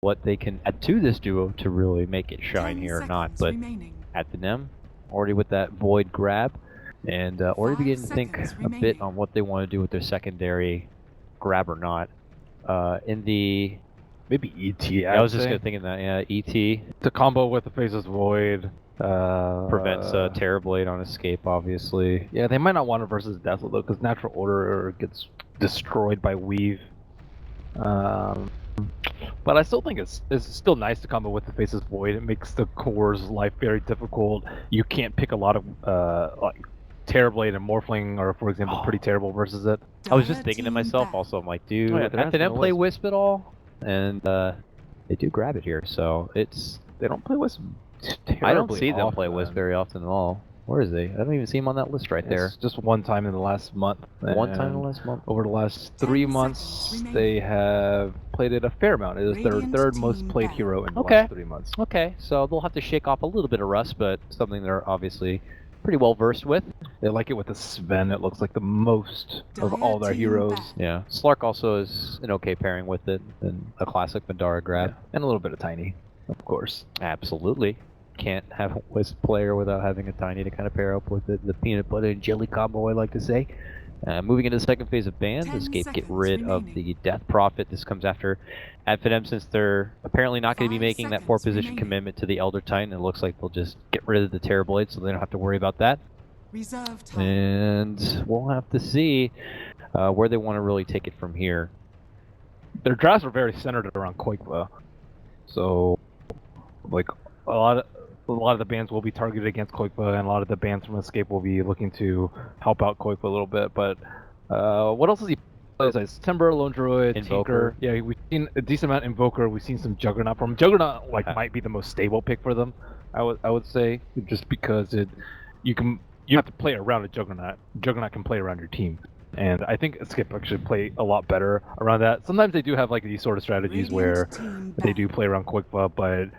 what they can add to this duo to really make it shine here or not. But at Finem, already with that void grab, and already beginning to think a bit on what they want to do with their secondary grab or not. In the maybe ET. Yeah, I was just thinking that. Yeah, ET to combo with the Faceless Void. Prevents Terrorblade on escape, obviously. Yeah, they might not want it versus Dazzle though, because Natural Order gets destroyed by Weave. But I still think it's still nice to combo with the Faceless Void. It makes the core's life very difficult. You can't pick a lot of like Terrorblade and Morphling are, for example, pretty terrible versus it. I was just thinking to myself also, I'm like, dude, they don't play Wisp at all? And they do grab it here, so they don't play Wisp terribly I don't see them often. play Wisp very often at all. Where is they? I don't even see him on that list right there. Just one time in the last month. One time in the last month? Over the last 3 months, they have played it a fair amount. It is their third most played hero in the last 3 months. Okay, so they'll have to shake off a little bit of rust, but something they're obviously pretty well versed with. They like it with the Sven. It looks like the most of all their heroes. Yeah, Slark also is an okay pairing with it, and a classic Madara grab. Yeah. And a little bit of Tiny, of course. Absolutely. Can't have a Wisp player without having a Tiny to kind of pair up with it. The peanut butter and jelly combo, I like to say. Moving into the second phase of bans, Escape get rid of the Death Prophet. This comes after at Finem, since they're apparently not going to be making that 4-position commitment to the Elder Titan. It looks like they'll just get rid of the Terrorblade, so they don't have to worry about that. And we'll have to see where they want to really take it from here. Their drafts are very centered around Koikva, so like a lot of the bans will be targeted against Koikva, and a lot of the bans from Escape will be looking to help out Koikva a little bit. But what else has he played? Like Timber, Lone Druid, Tinker. Yeah, we've seen a decent amount Invoker. We've seen some Juggernaut from him. Juggernaut. Like might be the most stable pick for them. I would say, just because you have to play around a Juggernaut. Juggernaut can play around your team. And I think Escape should play a lot better around that. Sometimes they do have like these sort of strategies where they do play around Koikva, but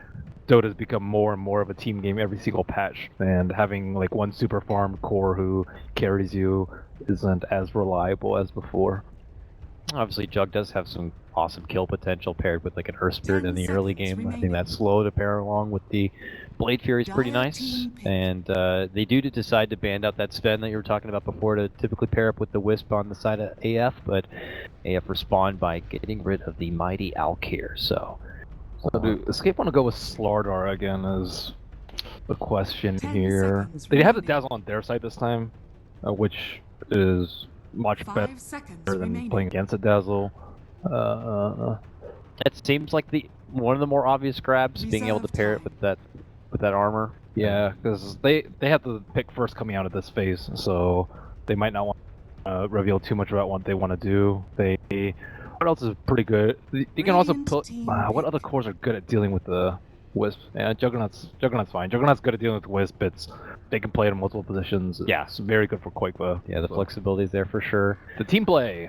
Dota's become more and more of a team game every single patch, and having like one super farm core who carries you isn't as reliable as before. Obviously, Jug does have some awesome kill potential paired with like an Earth Spirit in the early game. I think that's slow to pair along with the Blade Fury is pretty nice, and they do decide to ban out that Sven that you were talking about before to typically pair up with the Wisp on the side of AF, but AF respond by getting rid of the mighty Alkir, so do Escape want to go with Slardar again is the question here. They have the Dazzle on their side this time, which is much better than playing against a Dazzle. It seems like one of the more obvious grabs, being able to pair it with that armor. Yeah, because they have to pick first coming out of this phase, so they might not want to reveal too much about what they want to do. What else is pretty good? You can also put what other cores are good at dealing with the Wisp? Yeah, Juggernaut's fine. Juggernaut's good at dealing with Wisp. They can play it in multiple positions. Yeah, it's very good for Koikva. Yeah, the flexibility is there for sure. The team play.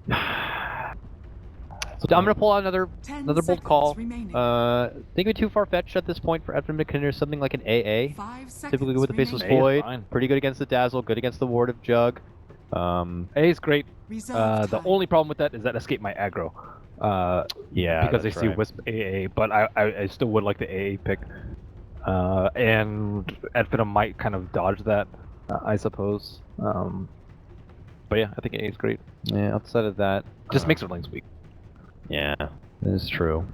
So I'm gonna pull out another bold call. Think of it too far-fetched at this point for Finem to consider something like an AA. Typically good with the Faceless Void. Pretty good against the Dazzle. Good against the Ward of Jug. A is great. The only problem with that is that Escape might aggro. Yeah, because they see Wisp AA, but I still would like the AA pick. And Finem might kind of dodge that, I suppose. But yeah, I think AA is great. Yeah, outside of that, just makes their lanes weak. Yeah, that is true.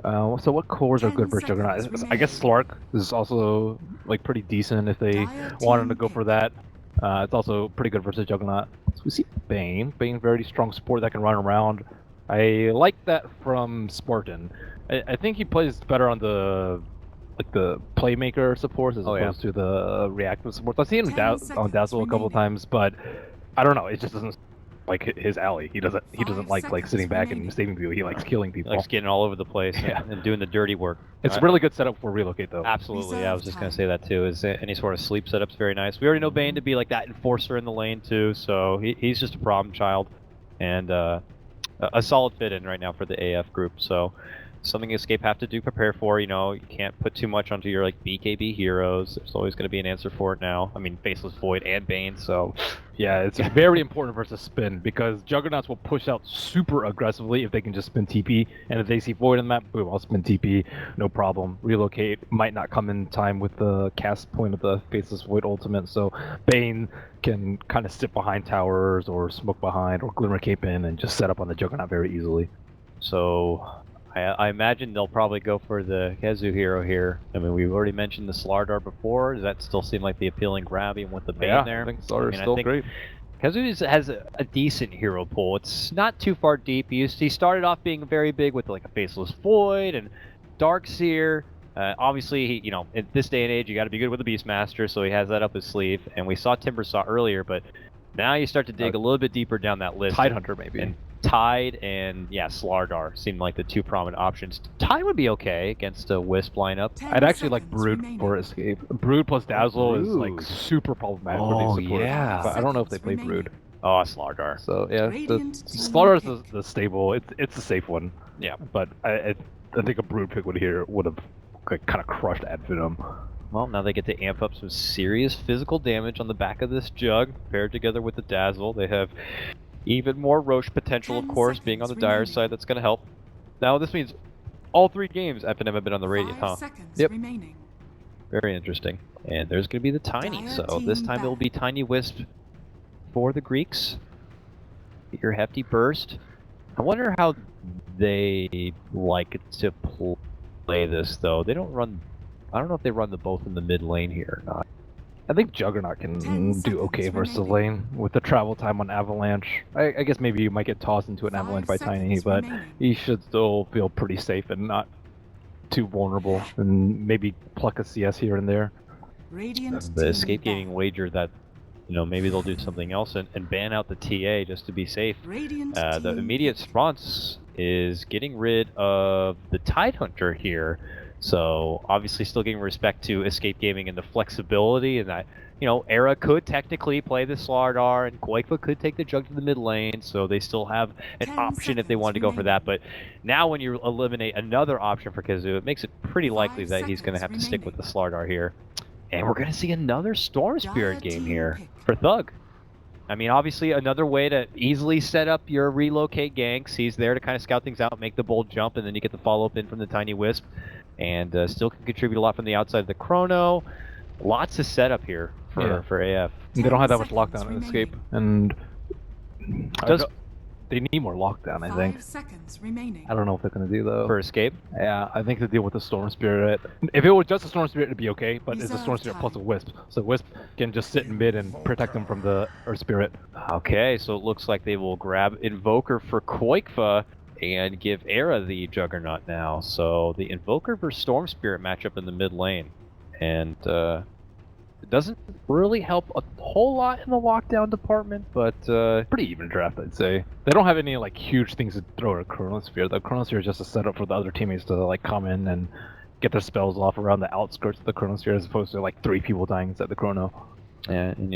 So what cores are good for Juggernaut? I guess Slark is also like pretty decent if they wanted to go for that. It's also pretty good versus Juggernaut. So we see Bane. Bane, very strong support that can run around. I like that from Spartan. I think he plays better on the playmaker supports as opposed to the reactive supports. I've seen him on Dazzle a couple of times, but I don't know. It just doesn't like his alley. He doesn't like sitting back and saving people. He likes killing people. He likes getting all over the place and doing the dirty work. It's a really good setup for relocate though. Absolutely, yeah, I was just gonna say that too. Is any sort of sleep setup's very nice. We already know Bane to be like that enforcer in the lane too, so he's just a problem child, and a solid fit in right now for the AF group. So something Escape have to prepare for. You know, you can't put too much onto your like BKB heroes. There's always going to be an answer for it now. I mean, Faceless Void and Bane, so Yeah, it's very important for us to spin because Juggernauts will push out super aggressively if they can just spin TP, and if they see Void on the map, boom, I'll spin TP, no problem. Relocate might not come in time with the cast point of the Faceless Void ultimate, so Bane can kind of sit behind towers or smoke behind or Glimmer Cape in and just set up on the Juggernaut very easily. So I imagine they'll probably go for the Kezu hero here. I mean, we've already mentioned the Slardar before. Does that still seem like the appealing grab even with the Bane there? I think Slardar's still great. Kezu has a decent hero pool. It's not too far deep. He started off being very big with like a Faceless Void and Darkseer. Obviously, in this day and age, you got to be good with the Beastmaster, so he has that up his sleeve. And we saw Timbersaw earlier, but now you start to dig a little bit deeper down that list. Tidehunter maybe. And Tide and Slardar seem like the two prominent options. Tide would be okay against a Wisp lineup. I'd actually like Brood for Escape. Brood plus Dazzle is like super problematic for these supports. Yeah. But I don't know if they play Brood. Oh, Slardar. So yeah, Slardar's the stable. It's a safe one. Yeah, but I think a Brood pick would have kind of crushed Finem. Well, now they get to amp up some serious physical damage on the back of this Jug, paired together with the Dazzle. They have even more Roche potential, of course, being on the Dire side. That's going to help. Now, this means all 3 games Finem have been on the Radiant, huh? Yep. Very interesting. And there's going to be the Tiny, so this time it will be Tiny Wisp for the Greeks. Get your hefty burst. I wonder how they like to play this, though. They don't run... I don't know if they run the both in the mid lane here or not. I think Juggernaut can do okay versus the lane with the travel time on Avalanche. I guess maybe you might get tossed into an Avalanche by Tiny, but he should still feel pretty safe and not too vulnerable, and maybe pluck a CS here and there. The Escape Gaming wager that maybe they'll do something else and ban out the TA just to be safe. The immediate response is getting rid of the Tidehunter here. So obviously still giving respect to Escape Gaming and the flexibility, and that Era could technically play the Slardar and Quakeva could take the Jug to the mid lane, so they still have an option if they wanted to go for that. But now when you eliminate another option for Kezu, it makes it pretty likely that he's going to have to stick with the Slardar here. And we're going to see another Storm Spirit game here for Thug. I mean, obviously another way to easily set up your relocate ganks. He's there to kind of scout things out, make the bold jump, and then you get the follow-up in from the Tiny Wisp. And still can contribute a lot from the outside of the Chrono. Lots of setup here for AF. They don't have that much lockdown in Escape, and they need more lockdown, I think. 5 seconds remaining. I don't know what they're going to do, though. For Escape? Yeah, I think to deal with the Storm Spirit. If it was just a Storm Spirit, it'd be okay, but it's a Storm Spirit plus a Wisp. So Wisp can just sit in mid and protect them from the Earth Spirit. Okay, so it looks like they will grab Invoker for Quakeva and give Era the Juggernaut now. So the Invoker versus Storm Spirit matchup in the mid lane. And it doesn't really help a whole lot in the lockdown department, but pretty even draft, I'd say. They don't have any like huge things to throw at Chronosphere. The Chronosphere is just a setup for the other teammates to like come in and get their spells off around the outskirts of the Chronosphere, as opposed to like 3 people dying inside the Chrono. And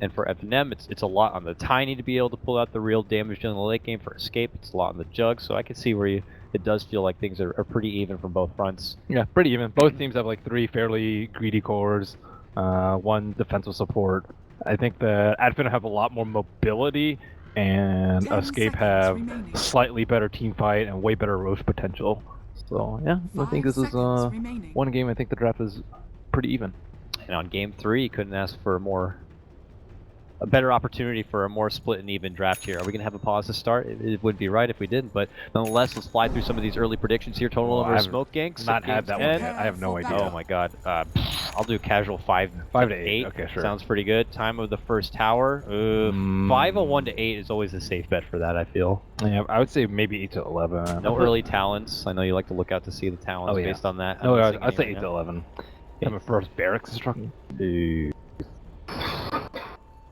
and for Finem, it's a lot on the Tiny to be able to pull out the real damage in the late game. For Escape, it's a lot on the Jug, so I can see where it does feel like things are pretty even from both fronts. Yeah, pretty even. Both teams have like 3 fairly greedy cores, 1 defensive support. I think that Finem have a lot more mobility, and Escape have slightly better team fight and way better Roche potential. So yeah, I think this is one game. I think the draft is pretty even. And on game 3, couldn't ask for a better opportunity for a more split and even draft here. Are we going to have a pause to start? It would be right if we didn't, but nonetheless, let's fly through some of these early predictions here. Total number of smoke ganks. Not had that one yet. I have no idea. Oh my god. I'll do casual 5 to 8. Okay, sure. Sounds pretty good. Time of the first tower. 501 to 8 is always a safe bet for that, I feel. Yeah, I would say maybe 8 to 11. No early talents. I know you like to look out to see the talents based on that. No, I'd say 8 to 11. Yeah, my first barracks is struck. They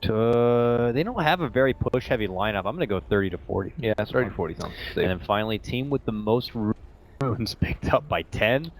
don't have a very push-heavy lineup. I'm going to go 30 to 40. Yeah, 30 to 40 sounds safe. And then finally, team with the most runes picked up by 10.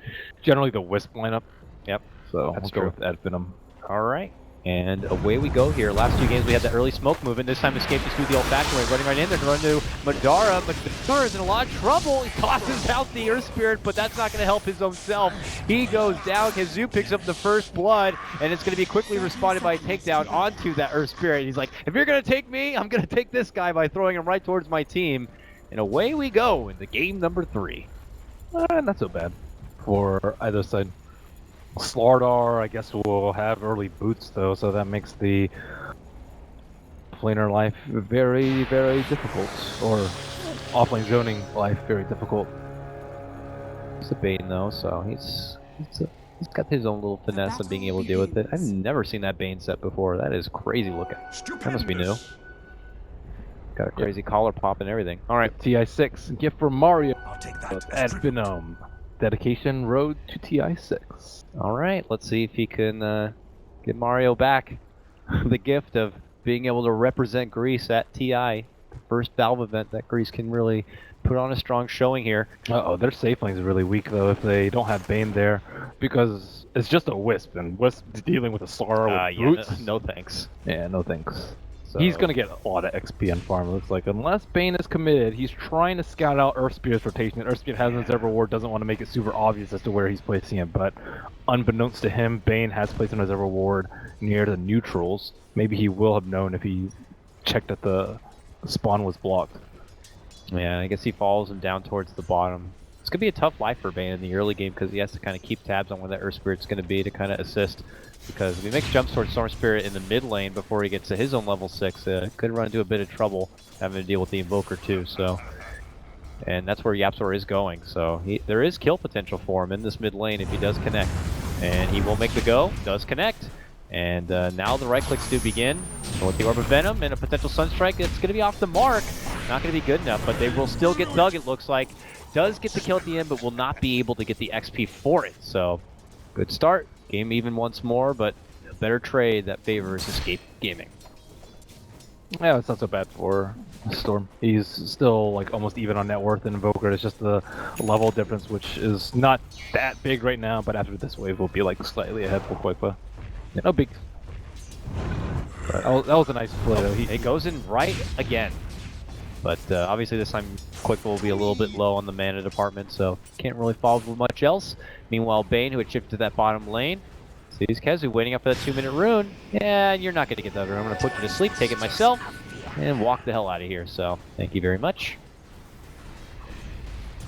Generally the Wisp lineup. Yep. So let's go with Finem. All right. And away we go here. Last 2 games we had the early smoke movement. This time Escape just through the old-fashioned way, running right in there to run to Madara. Thor is in a lot of trouble. He tosses out the Earth Spirit, but that's not going to help his own self. He goes down. Kazoo picks up the first blood, and it's going to be quickly responded by a takedown onto that Earth Spirit. He's like, if you're going to take me, I'm going to take this guy by throwing him right towards my team. And away we go into game number 3. Not so bad for either side. Slardar, I guess, will have early boots, though, so that makes the planar life very, very difficult. Or offlane zoning life very difficult. It's a Bane, though, so he's got his own little finesse of being able to deal with it. I've never seen that Bane set before. That is crazy looking. That must be new. Got a crazy collar pop and everything. All right, TI6, gift from Mario. I'll take that. At Finem. Dedication road to TI6. All right, let's see if he can get Mario back the gift of being able to represent Greece at TI, the first Valve event that Greece can really put on a strong showing here. Uh-oh, their safe lane is really weak, though, if they don't have Bane there, because it's just a Wisp, and Wisp dealing with a Slara with boots. No thanks. Yeah, no thanks. So, He's going to get a lot of XP on farm, it looks like. Unless Bane is committed, he's trying to scout out Earth Spirit's rotation. Earth Spirit has his Observer Ward, doesn't want to make it super obvious as to where he's placing it, but unbeknownst to him, Bane has placed an Observer Ward near the neutrals. Maybe he will have known if he checked that the spawn was blocked. Yeah, I guess he follows him down towards the bottom. It's going to be a tough life for Bane in the early game because he has to kind of keep tabs on where that Earth Spirit's going to be to kind of assist. Because if he makes jumps towards Storm Spirit in the mid lane before he gets to his own level 6, could run into a bit of trouble having to deal with the Invoker too. So, and that's where Yapzor is going. So there is kill potential for him in this mid lane if he does connect. And he will make the go, does connect. And now the right clicks do begin. So with the Orb of Venom and a potential Sunstrike, it's going to be off the mark. Not going to be good enough, but they will still get Thug, it looks like. Does get the kill at the end, but will not be able to get the XP for it. So, good start. Game even once more, but a better trade that favors Escape Gaming. Yeah, it's not so bad for Storm. He's still like almost even on net worth and Invoker. It's just the level difference, which is not that big right now, but after this wave will be like slightly ahead for Quikpa. Yeah, no big. But that was a nice play though. It goes in right again. But obviously this time Quikpa will be a little bit low on the mana department, so can't really follow with much else. Meanwhile, Bane, who had shifted to that bottom lane, sees Kazoo waiting up for that 2-minute rune. Yeah, you're not going to get that rune. I'm going to put you to sleep, take it myself, and walk the hell out of here. So thank you very much.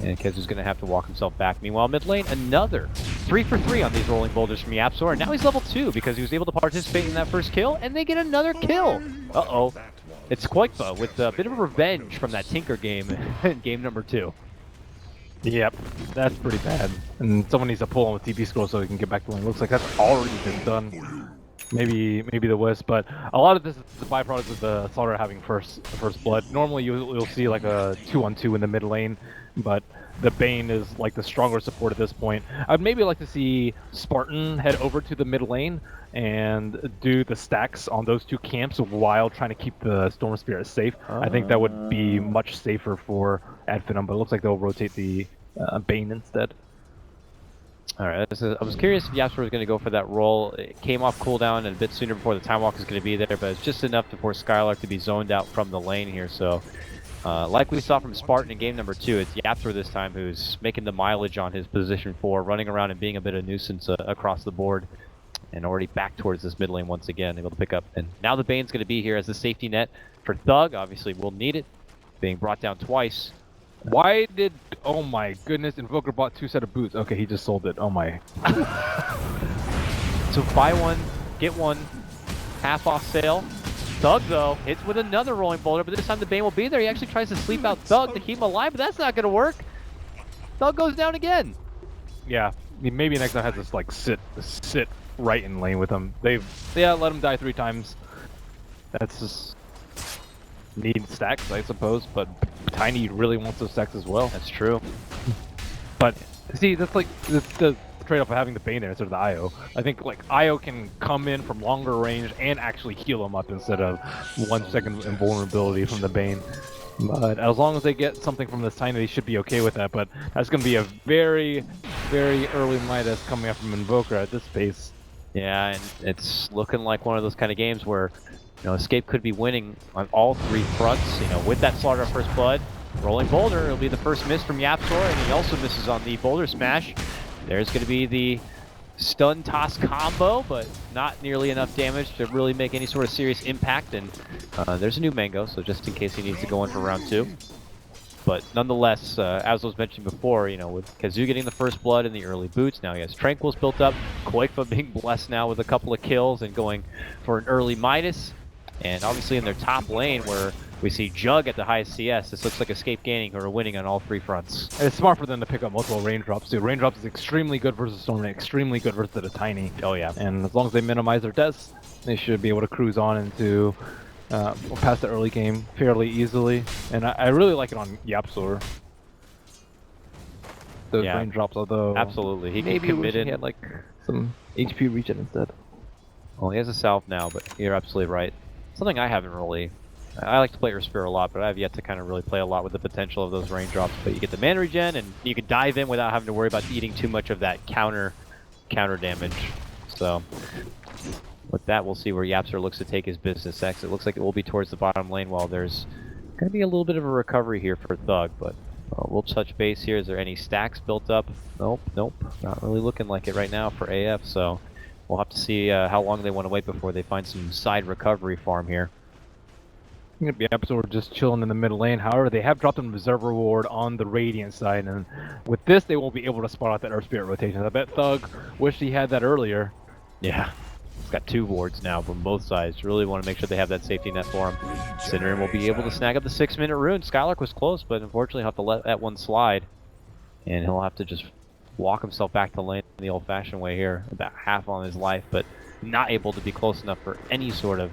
And Kazoo's going to have to walk himself back. Meanwhile, mid lane, another 3 for 3 on these rolling boulders from Yapzor. And now he's level 2 because he was able to participate in that first kill, and they get another kill. Uh-oh. It's Quikpa with a bit of a revenge from that Tinker game in game number 2. Yep, that's pretty bad. And someone needs to pull on with TP scroll so he can get back to lane. Looks like that's already been done. Maybe the Wisp, but a lot of this is the byproduct of the Slaughter having first blood. Normally you'll see like a 2-on-2 in the mid lane, but the Bane is like the stronger support at this point. I'd maybe like to see Spartan head over to the mid lane and do the stacks on those two camps while trying to keep the Storm Spirit safe. I think that would be much safer for Adfinum, but it looks like they'll rotate the Bane instead. Alright, I was curious if Yapzor was going to go for that roll. It came off cooldown and a bit sooner before the Time Walk is going to be there, but it's just enough to force Skylark to be zoned out from the lane here. So, like we saw from Spartan in game number 2, it's Yapzor this time who's making the mileage on his position 4, running around and being a bit of a nuisance across the board. And already back towards this mid lane once again, able to pick up. And now the Bane's going to be here as the safety net for Thug. Obviously, we'll need it. Being brought down twice. Why did... Oh my goodness, Invoker bought 2 set of boots. Okay, he just sold it. Oh my. So buy one, get one, half off sale. Thug, though, hits with another rolling boulder, but this time the Bane will be there. He actually tries to sleep out Thug to keep him alive, but that's not going to work. Thug goes down again. Yeah, maybe next time has to like sit right in lane with him. They've let him die 3 times. That's just need stacks, I suppose, but Tiny really wants those stacks as well. That's true. But see, that's like the trade-off of having the Bane there instead of the IO. I think like IO can come in from longer range and actually heal him up instead of 1 second invulnerability from the Bane. But as long as they get something from this Tiny, they should be okay with that. But that's going to be a very, very early Midas coming up from Invoker at this pace. Yeah, and it's looking like one of those kind of games where, you know, Escape could be winning on all 3 fronts. You know, with that Slaughter of First Blood, Rolling boulder, it'll be the first miss from Yapzor, and he also misses on the boulder smash. There's going to be the stun toss combo, but not nearly enough damage to really make any sort of serious impact. And there's a new Mango, so just in case he needs to go in for round 2. But nonetheless, as was mentioned before, you know, with Kazoo getting the first blood in the early boots, now he has Tranquils built up. Koikfa being blessed now with a couple of kills and going for an early Midas. And obviously in their top lane, where we see Jug at the highest CS, this looks like Escape Gaining who are winning on all 3 fronts. It's smart for them to pick up multiple raindrops too. Raindrops is extremely good versus Storm and extremely good versus the Tiny. Oh yeah. And as long as they minimize their deaths, they should be able to cruise on into past the early game fairly easily. And I really like it on Yapzor. Those raindrops, although absolutely, he maybe can commit in. He had like some HP regen instead. Well, he has a Salve now, but you're absolutely right. Something I haven't really. I like to play Spear a lot, but I have yet to kind of really play a lot with the potential of those raindrops. But you get the mana regen, and you can dive in without having to worry about eating too much of that counter damage. So with that, we'll see where Yapzor looks to take his business next. It looks like it will be towards the bottom lane, while there's going to be a little bit of a recovery here for Thug. But we'll touch base here. Is there any stacks built up? Nope. Not really looking like it right now for AF. So we'll have to see how long they want to wait before they find some side recovery farm here. Going to be Yapzor just chilling in the middle lane. However, they have dropped a Reserve Reward on the Radiant side, and with this, they won't be able to spot out that Earth Spirit rotation. I bet Thug wished he had that earlier. Yeah. He's got 2 wards now from both sides. Really want to make sure they have that safety net for him. Synderen will be able to snag up the 6-minute rune. Skylark was close, but unfortunately he'll have to let that one slide. And he'll have to just walk himself back to lane the old-fashioned way here. About half on his life, but not able to be close enough for any sort of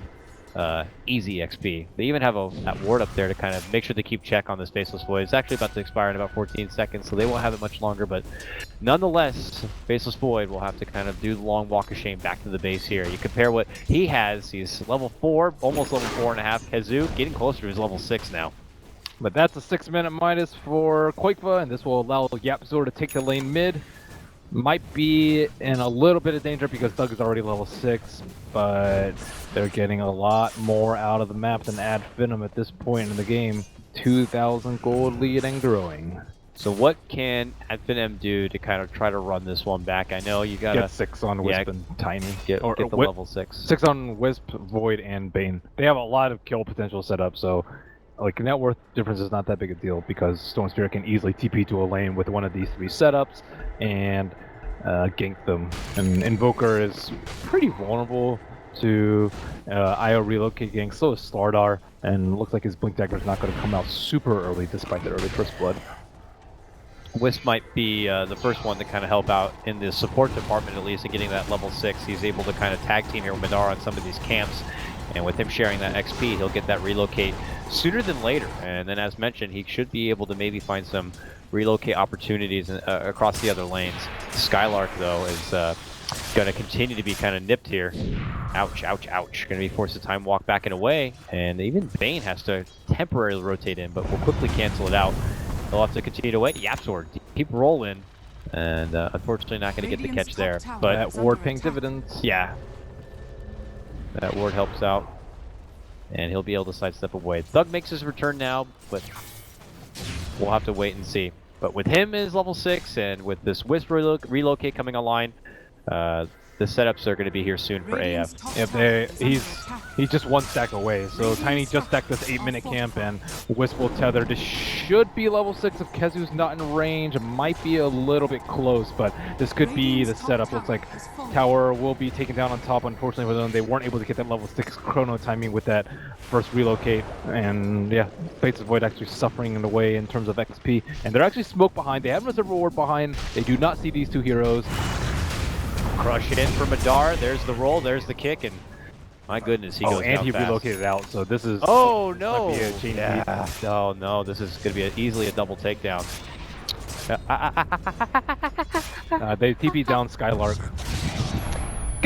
easy XP. They even have that ward up there to kind of make sure they keep check on this Faceless Void. It's actually about to expire in about 14 seconds, so they won't have it much longer, but nonetheless, Faceless Void will have to kind of do the long walk of shame back to the base here. You compare what he has, he's level 4, almost level 4.5. Kazoo getting closer to his level 6 now. But that's a 6-minute Midas for Koikfa, and this will allow Yapzor to take the lane mid. Might be in a little bit of danger because Thug is already level 6, but they're getting a lot more out of the map than Ad Finem at this point in the game. 2,000 gold lead and growing. So what can Ad Finem do to kind of try to run this one back? I know you gotta get 6 on Wisp and Tiny. Get the level 6. 6 on Wisp, Void, and Bane. They have a lot of kill potential set up, so like net worth difference is not that big a deal because Stone Spirit can easily TP to a lane with one of these 3 setups and gank them. And Invoker is pretty vulnerable to IO relocate gank, so is Slardar, and looks like his Blink Dagger is not going to come out super early despite the early first blood. Wisp might be the first one to kind of help out in the support department, at least, in getting that level 6. He's able to kind of tag team here with Madara on some of these camps, and with him sharing that XP, he'll get that relocate sooner than later. And then, as mentioned, he should be able to maybe find some relocate opportunities across the other lanes. Skylark, though, is going to continue to be kind of nipped here. Ouch, ouch, ouch. Going to be forced to time walk back and away, and even Bane has to temporarily rotate in, but will quickly cancel it out. They'll have to continue to wait. Yapzor, keep rolling, and unfortunately not going to get the catch there. But that ward paying dividends. Yeah. That ward helps out, and he'll be able to sidestep away. Thug makes his return now, but we'll have to wait and see. But with him is level 6, and with this Wisp relocate coming online, the setups are going to be here soon for AF. Yeah, he's just 1 stack away. So Tiny just stacked this 8-minute camp, and Wisp will tether. This should be level 6 if Kazoo's not in range. It might be a little bit close, but this could be the setup. Looks like Tower will be taken down on top. Unfortunately for them, they weren't able to get that level 6 chrono timing with that first relocate. And yeah, Fates of Void actually suffering in the way in terms of XP. And they're actually smoked behind. They have Reserve Reward behind. They do not see these 2 heroes. Crush it in for Madar. There's the roll. There's the kick, and my goodness, he goes and down he fast. Relocated out. So this is no! Yeah. No, this is going to be easily a double takedown. They TP down Skylark.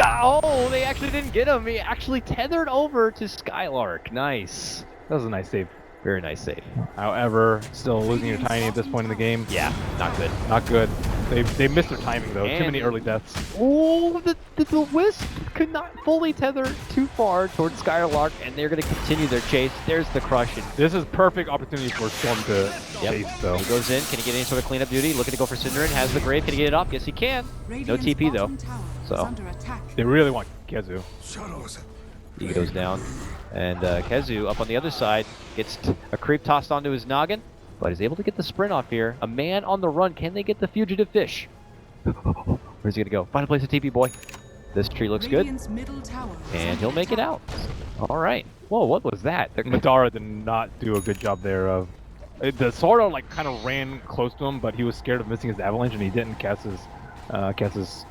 Oh, they actually didn't get him. He actually tethered over to Skylark. Nice. That was a nice save. Very nice save. However, still losing your Tiny at this point in the game. Yeah, not good. Not good. They missed their timing though. And Too many early deaths. Oh, the Wisp could not fully tether too far towards Skylark, and they're going to continue their chase. There's the crush. And This is perfect opportunity for Storm to chase though. he goes in. Can he get any sort of cleanup duty? Looking to go for Cinderin. Has the Grave. Can he get it off? Yes, he can. No TP though. So They really want Kezu. he goes down. And Kezu up on the other side gets a creep tossed onto his noggin, but is able to get the sprint off here. A man on the run. Can they get the fugitive fish? Where's he gonna go? Find a place to TP, boy. This tree looks good, and he'll make it out. All right. Whoa, what was that? Madara did not do a good job there of. The Sora like kind of ran close to him, but he was scared of missing his avalanche, and he didn't cast his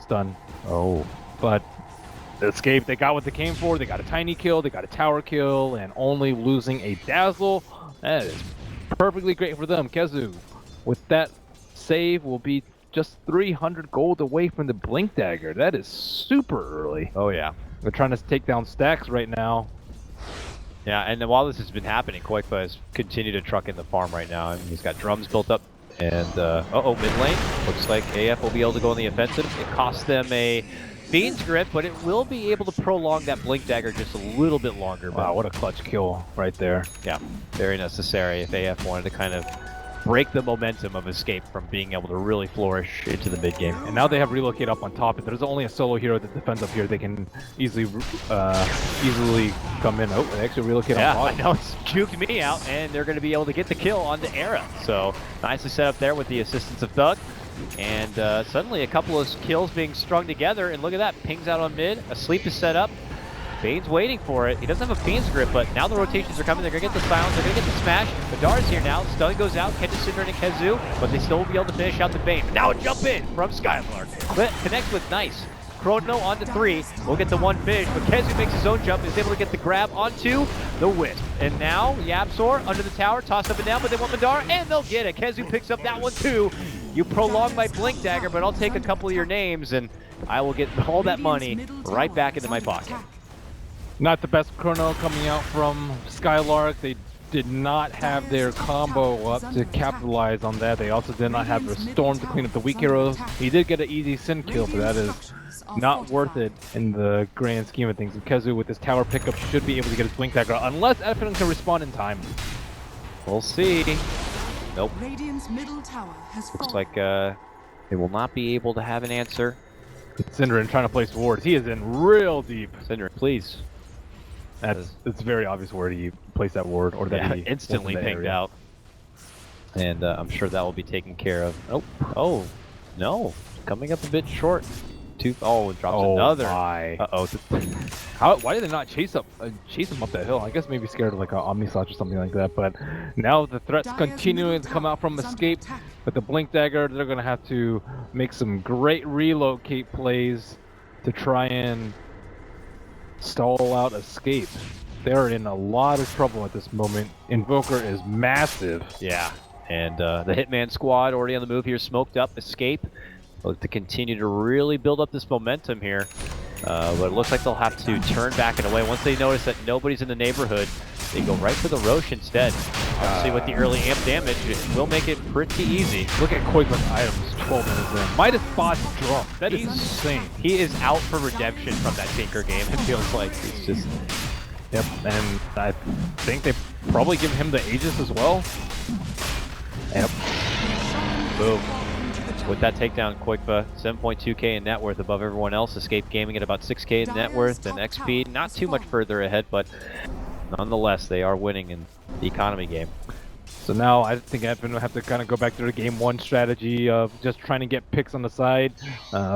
stun. Oh, but Escape, they got what they came for. They got a tiny kill, they got a tower kill, and only losing a dazzle. That is perfectly great for them. Kezu, with that save, will be just 300 gold away from the Blink Dagger. That is super early. oh yeah. They're trying to take down stacks right now. Yeah, and then while this has been happening, Koikfa has continued to truck in the farm right now. I mean, he's got drums built up, and mid lane. Looks like AF will be able to go on the offensive. It costs them a Fiend's Grip, but it will be able to prolong that Blink Dagger just a little bit longer. Wow, what a clutch kill right there. Yeah, very necessary if AF wanted to kind of break the momentum of Escape from being able to really flourish into the mid game. And now they have Relocate up on top. If there's only a solo hero that defends up here, they can easily come in. Oh, they actually Relocate on Yeah, I bottom. know, it's juked me out, and they're going to be able to get the kill onto Era. So, nicely set up there with the assistance of Thug. And suddenly a couple of kills being strung together, and look at that, pings out on mid, a sleep is set up. Bane's waiting for it. He doesn't have a Fiend's Grip, but now the rotations are coming. They're going to get the silence. They're going to get the smash. Madara's here now. Stun goes out. Catches Cinderin and Kezu, but they still will be able to finish out the Bane. Now a jump in from Skylark. Connects with Nice. Chrono onto 3. We'll get the one finish, but Kezu makes his own jump. Is able to get the grab onto the Wisp. And now Yapzor under the tower. Tossed up and down, but they want Madara, and they'll get it. Kezu picks up that one too. You prolong my Blink Dagger, but I'll take a couple of your names, and I will get all that money right back into my pocket. Not the best chrono coming out from Skylark. They did not have their combo up to capitalize on that. They also did not have their Storm to clean up the weak heroes. He did get an easy Sin kill, but that is not worth it in the grand scheme of things. And Kezu with his tower pickup should be able to get his Blink Dagger, unless Finem can respond in time. We'll see. Nope. Looks Looks like they will not be able to have an answer. Cinderin trying to place wards. He is in real deep. Cinder, please. It's very obvious where he placed that ward, or that he instantly was in the pinged area. out. And I'm sure that will be taken care of. Oh, no. Coming up a bit short. Oh, it drops another. My. Uh-oh. Why did they not chase him up that hill? I guess maybe scared of like an Omnislash or something like that. But now the threats continuing to come out from Escape. With the Blink Dagger, they're going to have to make some great relocate plays to try and stall out Escape. They're in a lot of trouble at this moment. Invoker is massive. Yeah. And the Hitman squad already on the move here, smoked up. Escape. Look to continue to really build up this momentum here. But it looks like they'll have to turn back and away. Once they notice that nobody's in the neighborhood, they go right for the Roche instead. Obviously with the early amp damage, it will make it pretty easy. Look at Koiba's items 12 minutes in. Midas bot's drunk. That is insane. He is out for redemption from that Tinker game, it feels like. He's just... Yep, and I think they probably give him the Aegis as well. Yep. Boom. With that takedown, Koikfa, 7.2k in net worth above everyone else. Escape Gaming at about 6k in net worth, and XP not too much further ahead, but nonetheless, they are winning in the economy game. So now I think Evan will have to kind of go back to the game one strategy of just trying to get picks on the side.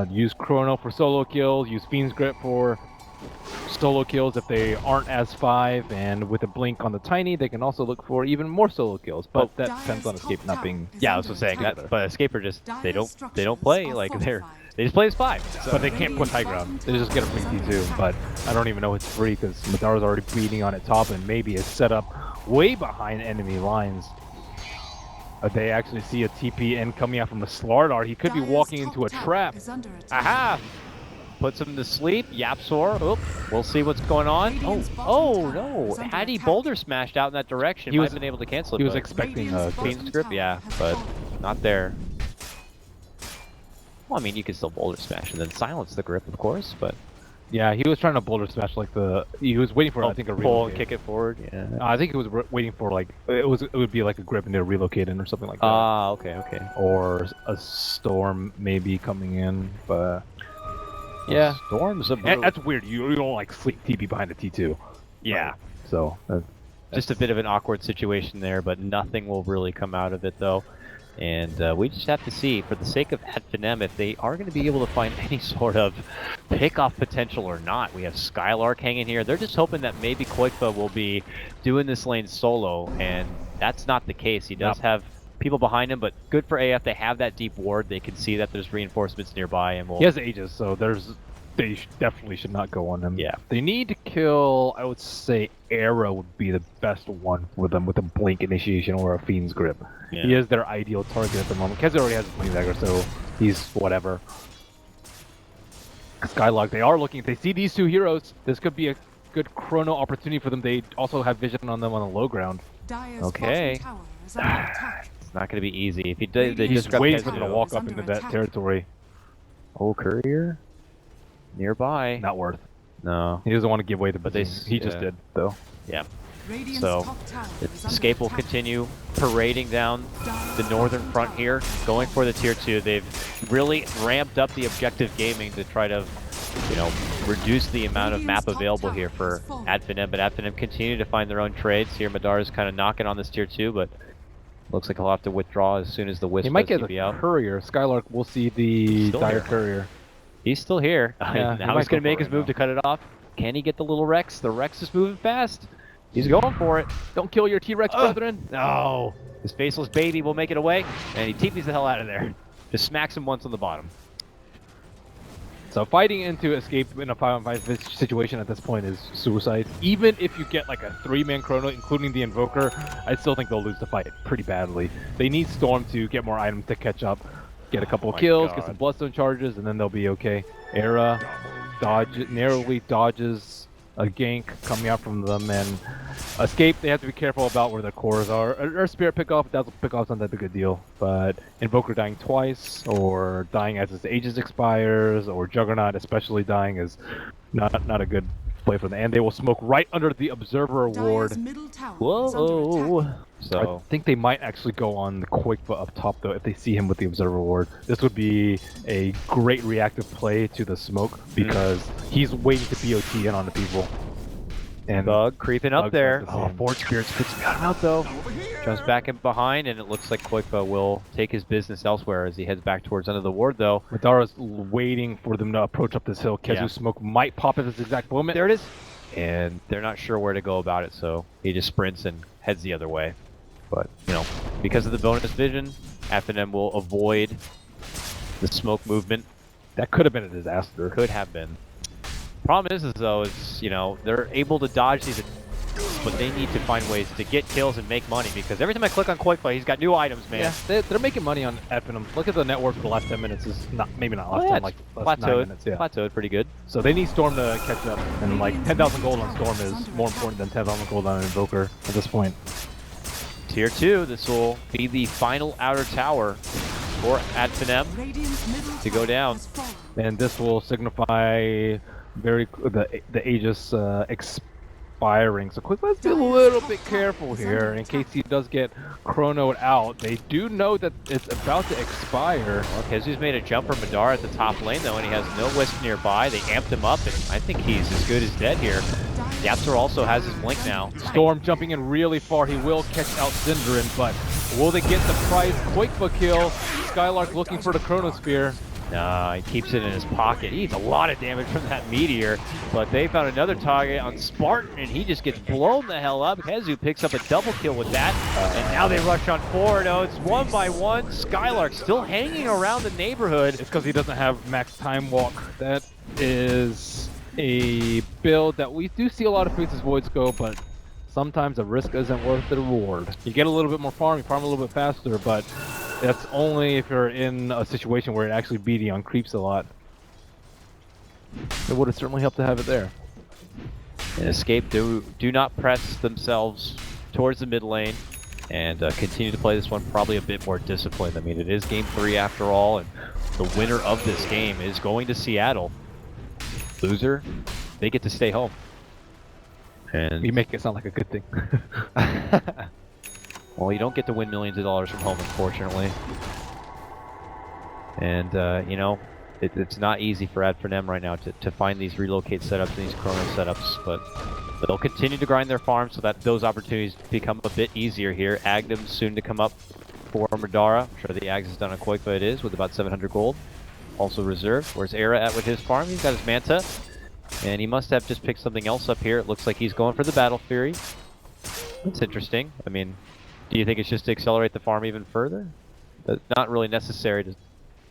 Use Chrono for solo kills, use Fiend's Grip for solo kills if they aren't as 5, and with a blink on the Tiny, they can also look for even more solo kills. But that depends on Escape not being. Yeah, I was saying that, but Escape are just they don't play like they just play as 5. So. But they can't push high ground. They just get a free T2. But I don't even know it's free because Madara's already beating on it top and maybe is set up way behind enemy lines. They actually see a TP in coming out from a Slardar. He could be walking into a trap. Aha! Puts him to sleep. Yapzor. Oop. We'll see what's going on. Oh no! Had he boulder smashed out in that direction, he might have been able to cancel it. He was expecting a Fiend's Grip, yeah, but not there. Well, I mean, you can still boulder smash and then silence the grip, of course, but... Yeah, he was trying to boulder smash like he was waiting for I think a pull and relocate. kick it forward. Yeah. I think he was waiting for like it would be like a grip and they'll relocate in or something like that. Ah, okay, okay. Or a storm maybe coming in, but yeah, storm's a that's weird. You don't like sleep TP behind a T2. Yeah. Right. So just a bit of an awkward situation there, but nothing will really come out of it though. And we just have to see, for the sake of Finem, if they are going to be able to find any sort of pick-off potential or not. We have Skylark hanging here. They're just hoping that maybe Koikfa will be doing this lane solo, and that's not the case. He does have people behind him, but good for AF. They have that deep ward. They can see that there's reinforcements nearby, and he has Aegis, so they definitely should not go on him. Yeah. They need to kill, I would say Era would be the best one for them with a Blink initiation or a Fiend's Grip. Yeah. He is their ideal target at the moment. Kez already has a Blink Dagger, so he's whatever. Skylark, they are looking, if they see these two heroes, this could be a good chrono opportunity for them. They also have vision on them on the low ground. Okay. It's not going to be easy. If he does, they he's just waiting for them to walk up into that territory. Oh, Courier? Nearby. Not worth. No. He doesn't want to give away the but he just did, though. Yeah. So, Escape will continue parading down the northern front here, going for the tier 2. They've really ramped up the objective gaming to try to, you know, reduce the amount of map available here for Finem, but Finem continue to find their own trades. Here, Madar is kind of knocking on this tier 2, but looks like he'll have to withdraw as soon as the Wisp he might get a Courier. Skylark, we'll see the Dire Courier. He's still here. Yeah, now he's going to make his move to cut it off. Can he get the little Rex? The Rex is moving fast. He's going for it. Don't kill your T-Rex, brethren. No. His faceless baby will make it away, and he TPs the hell out of there. Just smacks him once on the bottom. So fighting into Escape in a 5-on-5 situation at this point is suicide. Even if you get like a 3-man chrono, including the Invoker, I still think they'll lose the fight pretty badly. They need Storm to get more items to catch up, get a couple of kills, get some Bloodstone charges, and then they'll be okay. Era narrowly dodges a gank coming out from them, and Escape, they have to be careful about where their cores are. Or Spirit pickoff, pickoff's not that big a deal, but Invoker dying twice, or dying as his Aegis expires, or Juggernaut especially dying is not a good play for them. And they will smoke right under the Observer ward. Whoa! So I think they might actually go on the Koikfa up top though if they see him with the Observer ward. This would be a great reactive play to the smoke because he's waiting to BOT in on the people. And Bug creeping up there. Oh, Forge Spirits puts him out though. Jumps back in behind, and it looks like Koikfa will take his business elsewhere as he heads back towards under the ward though. Madara's waiting for them to approach up this hill. Kezu's smoke might pop at this exact moment. There it is. And they're not sure where to go about it, so he just sprints and heads the other way. But, you know, because of the bonus vision, Finem will avoid the smoke movement. That could have been a disaster. Could have been. Problem is though, you know, they're able to dodge these, but they need to find ways to get kills and make money, because every time I click on Koikfa, he's got new items, man. Yeah, they're making money on Finem. Look at the net worth for the last 10 minutes. Is maybe not last 10, like last 9 minutes. Yeah. Plateaued pretty good. So they need Storm to catch up, and like 10,000 gold on Storm is more important than 10,000 gold on an Invoker at this point. Tier 2, this will be the final outer tower for Finem to go down. And this will signify the Aegis expiring. So quick, let's be a little bit careful here in case he does get chronoed out. They do know that it's about to expire. Well, Kezu's made a jump for Madara at the top lane though, and he has no Wisp nearby. They amped him up, and I think he's as good as dead here. Yapster also has his blink now. Storm jumping in really far. He will catch out Synderen, but will they get the prize Koikfa kill? Skylark looking for the Chronosphere. Nah, he keeps it in his pocket. He eats a lot of damage from that meteor, but they found another target on Spartan, and he just gets blown the hell up. Kezu picks up a double kill with that, and now they rush on forward. Oh, it's 1 by 1. Skylark still hanging around the neighborhood. It's because he doesn't have max time walk. That is a build that we do see a lot of Faceless Voids go, but sometimes the risk isn't worth the reward. You get a little bit more farm, you farm a little bit faster, but that's only if you're in a situation where it actually BD on creeps a lot. It would have certainly helped to have it there. And Escape do not press themselves towards the mid lane. and continue to play this one probably a bit more disciplined. I mean, it is game 3 after all, and the winner of this game is going to Seattle. Loser, they get to stay home. And You make it sound like a good thing. well, you don't get to win millions of dollars from home, unfortunately. And, you know, it's not easy for Finem right now to find these relocate setups and these chrono setups, but they'll continue to grind their farms so that those opportunities become a bit easier here. Agdam soon to come up for Murdara. I'm sure the Ags is done on Koikva it is with about 700 gold. Also reserved. Where's Era at with his farm? He's got his Manta. And he must have just picked something else up here. It looks like he's going for the Battle Fury. That's interesting. I mean, do you think it's just to accelerate the farm even further? That's not really necessary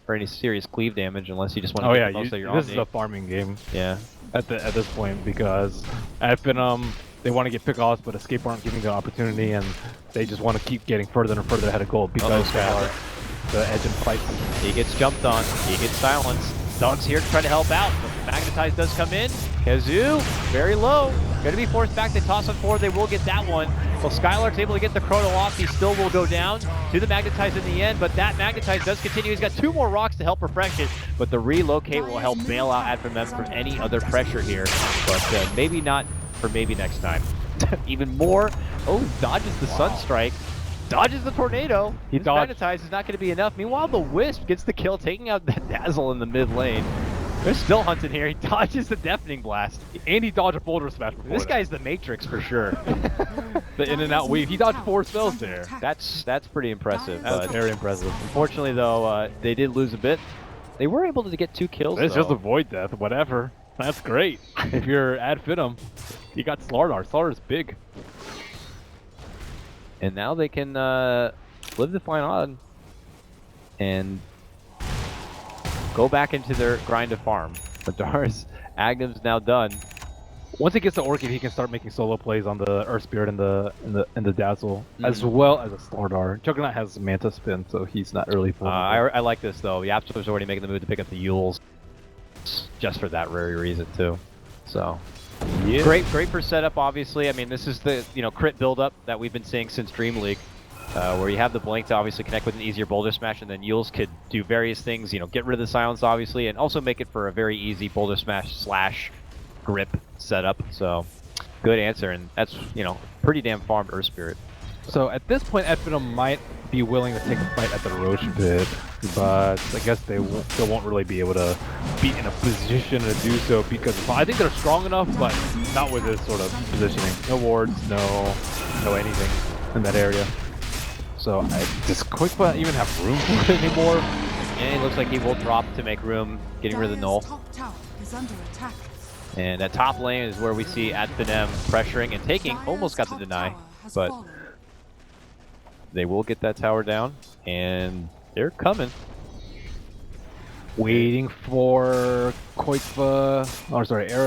for any serious cleave damage unless you just want to make the most of your this Omni. is a farming game. Yeah. At this point, because at Finem, they want to get pickoffs, but Escape aren't giving the opportunity, and they just want to keep getting further and further ahead of gold because they are the edge and fight. He gets jumped on. He gets silenced. Dog's here to try to help out. But Magnetize does come in. Kazoo, very low. Going to be forced back. They toss on forward. They will get that one. Well, Skylark's able to get the Chrono off. He still will go down to the Magnetize in the end, but that Magnetize does continue. He's got 2 more rocks to help refresh it, but the relocate will help bail out Finem from any other pressure here. But maybe not for maybe next time. Even more. Oh, dodges the Sunstrike. Dodges the Tornado. His Magnetize is not going to be enough. Meanwhile, the Wisp gets the kill, taking out that Dazzle in the mid lane. They're still hunting here. He dodges the Deafening Blast. And he dodged a Boulder Smash before This guy's the Matrix for sure. The in and out weave. He dodged 4 spells there. That's pretty impressive. That's But very impressive. unfortunately, though, they did lose a bit. They were able to get 2 kills, It's though. just a Void Death, whatever. That's great. If you're at Finem, you got Slardar. Slardar's big. And now they can live the fine on and go back into their grind to farm. Murdara's Agdam's now done. Once he gets the Orchid, he can start making solo plays on the Earth Spirit and the Dazzle, as well as a Slardar. Juggernaut has Manta Spin, so he's not really full. I like this though. Yapso's already making the move to pick up the Yules, just for that very reason too. So yeah. great for setup. Obviously, I mean this is the crit buildup that we've been seeing since Dream League. Where you have the blink to obviously connect with an easier Boulder Smash, and then Yules could do various things, get rid of the silence obviously, and also make it for a very easy Boulder Smash / grip setup. So, good answer, and that's, pretty damn farmed Earth Spirit. So at this point, Finem might be willing to take a fight at the Roche pit, but I guess they won't really be able to be in a position to do so because I think they're strong enough, but not with this sort of positioning. No wards, no anything in that area. So does Koikva even have room for it anymore? And it looks like he will drop to make room, getting rid of the Null. And that top lane is where we see Finem pressuring and taking, almost got the deny, but they will get that tower down, and they're coming. Waiting for Era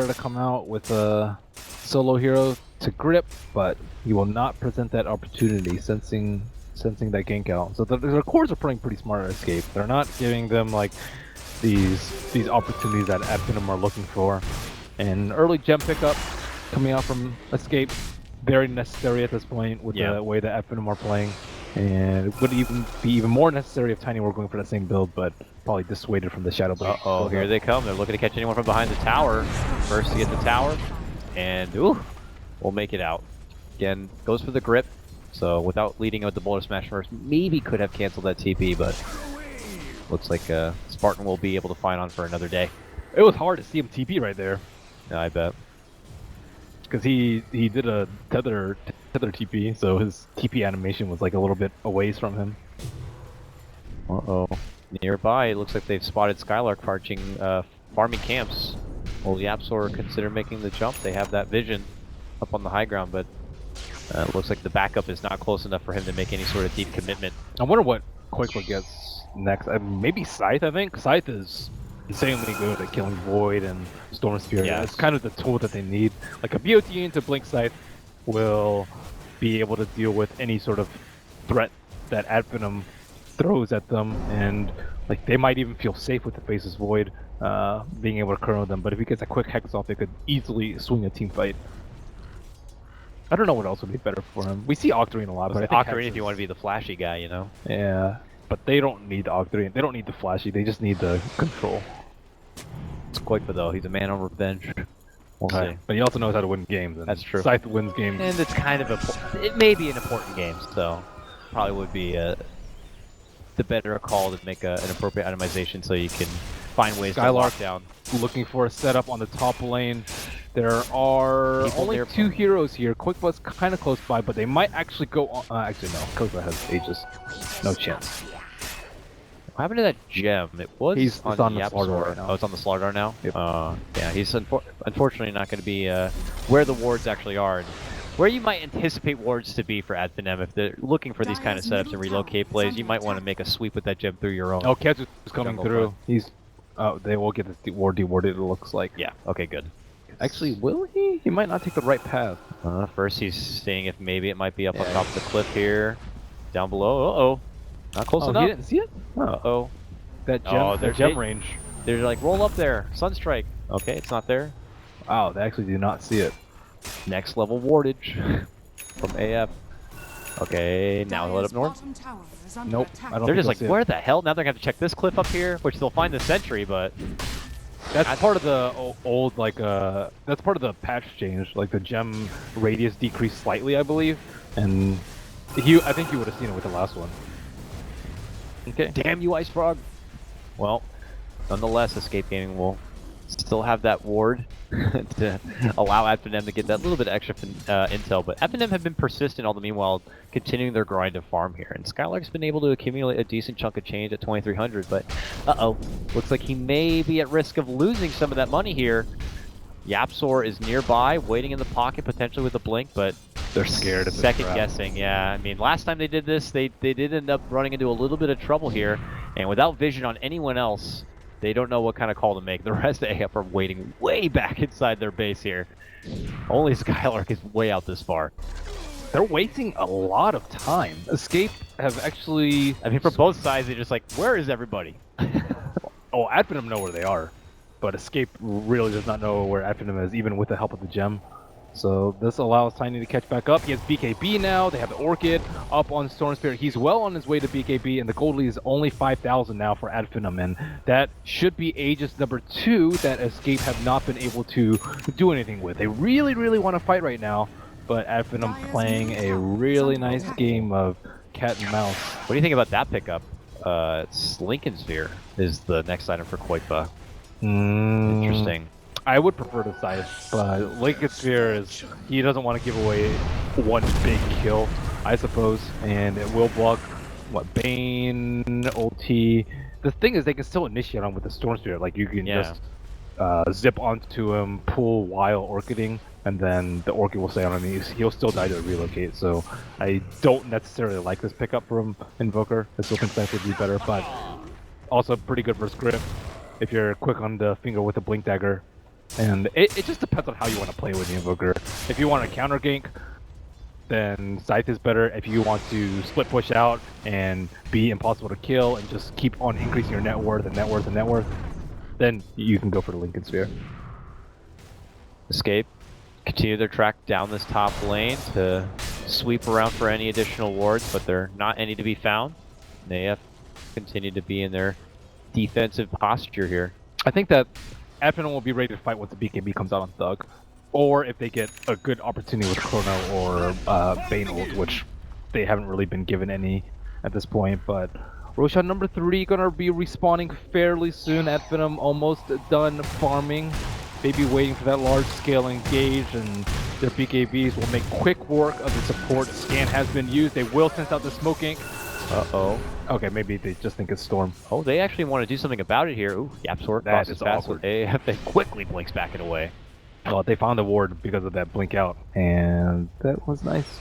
to come out with a solo hero to grip, but he will not present that opportunity, sensing that gank out. So the cores are playing pretty smart at Escape. They're not giving them like these opportunities that Finem are looking for. And early gem pickup coming out from Escape, very necessary at this point with the way that Finem are playing. And it would even be even more necessary if Tiny were going for the same build, but probably dissuaded from the Shadow Blade. Uh-oh, here they come. They're looking to catch anyone from behind the tower. First to get the tower, and we'll make it out. Again, goes for the grip. So without leading with the Boulder Smash first, maybe could have canceled that TP, but looks like Spartan will be able to find on for another day. It was hard to see him TP right there. Yeah, I bet. Because he did a tether TP, so his TP animation was like a little bit away from him. Uh-oh. Nearby, it looks like they've spotted Skylark farming camps. Will Yapsor consider making the jump? They have that vision up on the high ground, but it looks like the backup is not close enough for him to make any sort of deep commitment. I wonder what Koikva gets next. Maybe Scythe, I think. Scythe is insanely good at killing Void and Storm Spear. Yeah, it's kind of the tool that they need. Like a BOT into Blink Scythe will be able to deal with any sort of threat that Finem throws at them, and like they might even feel safe with the Faceless Void being able to kernel them. But if he gets a quick Hex off, they could easily swing a team fight. I don't know what else would be better for him. We see Octarine a lot, but I think Octarine Hex if you want to be the flashy guy, you know. Yeah, but they don't need the Octarine. They don't need the flashy. They just need the control. It's Koipa though. He's a man on revenge. We'll see. But he also knows how to win games. And That's true. Scythe wins games. And it's kind of it may be an important game, so probably would be the better call to make an appropriate itemization so you can find ways to lock down. Looking for a setup on the top lane. There are only 2 heroes here. Quickbutt's kind of close by, but they might actually go on. Actually, no. Quickbutt has Aegis. No chance. What happened to that gem? It was He's on the Slardar right now. Oh, it's on the Slardar now? Yep. Yeah, he's unfortunately not going to be where the wards actually are. And where you might anticipate wards to be for Finem. If they're looking for these kind of setups and relocate plays, you might want to make a sweep with that gem through your own. Oh, Ketsu's coming through. He's... they will get this ward dewarded, it looks like. Yeah, okay, good. Actually, will he? He might not take the right path. First he's seeing if maybe it might be up on top of the cliff here. Down below, uh-oh. Not close enough. He didn't see it? Uh-oh. That gem, their gem range. They're like, roll up there, Sunstrike. Okay, it's not there. Wow, they actually do not see it. Next level wardage from AF. Okay, now he'll head up north. Nope, I don't They're just think like, where the hell? Now they're going to have to check this cliff up here, which they'll find the sentry, but... That's part of the old, like, that's part of the patch change. Like, the gem radius decreased slightly, I believe. And I think you would have seen it with the last one. Okay. Damn you, Ice Frog! Well, nonetheless, Escape Gaming will still have that ward to allow Finem to get that little bit extra intel, but Finem have been persistent all the meanwhile, continuing their grind of farm here, and Skylark's been able to accumulate a decent chunk of change at 2,300, but looks like he may be at risk of losing some of that money here. Yapzor is nearby, waiting in the pocket potentially with a blink, but they're scared of second guessing. Yeah, I mean, last time they did this, they did end up running into a little bit of trouble here, and without vision on anyone else, they don't know what kind of call to make. The rest of AF are waiting way back inside their base here. Only Skylark is way out this far. They're wasting a lot of time. Escape have actually... I mean, for both sides, they're just like, where is everybody? Oh, Finem know where they are, but Escape really does not know where Finem is, even with the help of the gem. So this allows Tiny to catch back up. He has BKB now. They have the Orchid up on Storm Spirit. He's well on his way to BKB, and the gold lead is only 5,000 now for Finem, and that should be Aegis number 2 that Escape have not been able to do anything with. They really, really want to fight right now, but Finem playing a really nice game of cat and mouse. What do you think about that pickup? It's Lincoln Sphere is the next item for Koipa. Interesting. I would prefer the Scythe, but Lincoln Sphere is... He doesn't want to give away one big kill, I suppose, and it will block, what, Bane, ulti... The thing is, they can still initiate on with the Storm Spirit, like you can just zip onto him, pull while orchiding, and then the Orchid will stay on him, he'll still die to relocate, so I don't necessarily like this pickup from Invoker. The Silken Scythe would be better, but also pretty good for Script if you're quick on the finger with a Blink Dagger. And it just depends on how you want to play with the Invoker. If you want to counter gank, then Scythe is better. If you want to split push out and be impossible to kill and just keep on increasing your net worth and net worth and net worth, then you can go for the Lincoln Sphere. Escape continue their track down this top lane to sweep around for any additional wards, but they're not any to be found. They have continued to be in their defensive posture here. I think that Finem will be ready to fight once the BKB comes out on Thug, or if they get a good opportunity with Chrono or Bane ult, which they haven't really been given any at this point. But Roshan number 3 gonna be respawning fairly soon. Finem almost done farming, maybe waiting for that large-scale engage, and their BKBs will make quick work of the support. Scan has been used. They will sense out the smoke ink. Uh-oh. Okay, maybe they just think it's Storm. Oh, they actually want to do something about it here. Ooh, Yapzor crosses fast with AF and quickly blinks back it away. Well, they found the ward because of that blink out, and that was nice.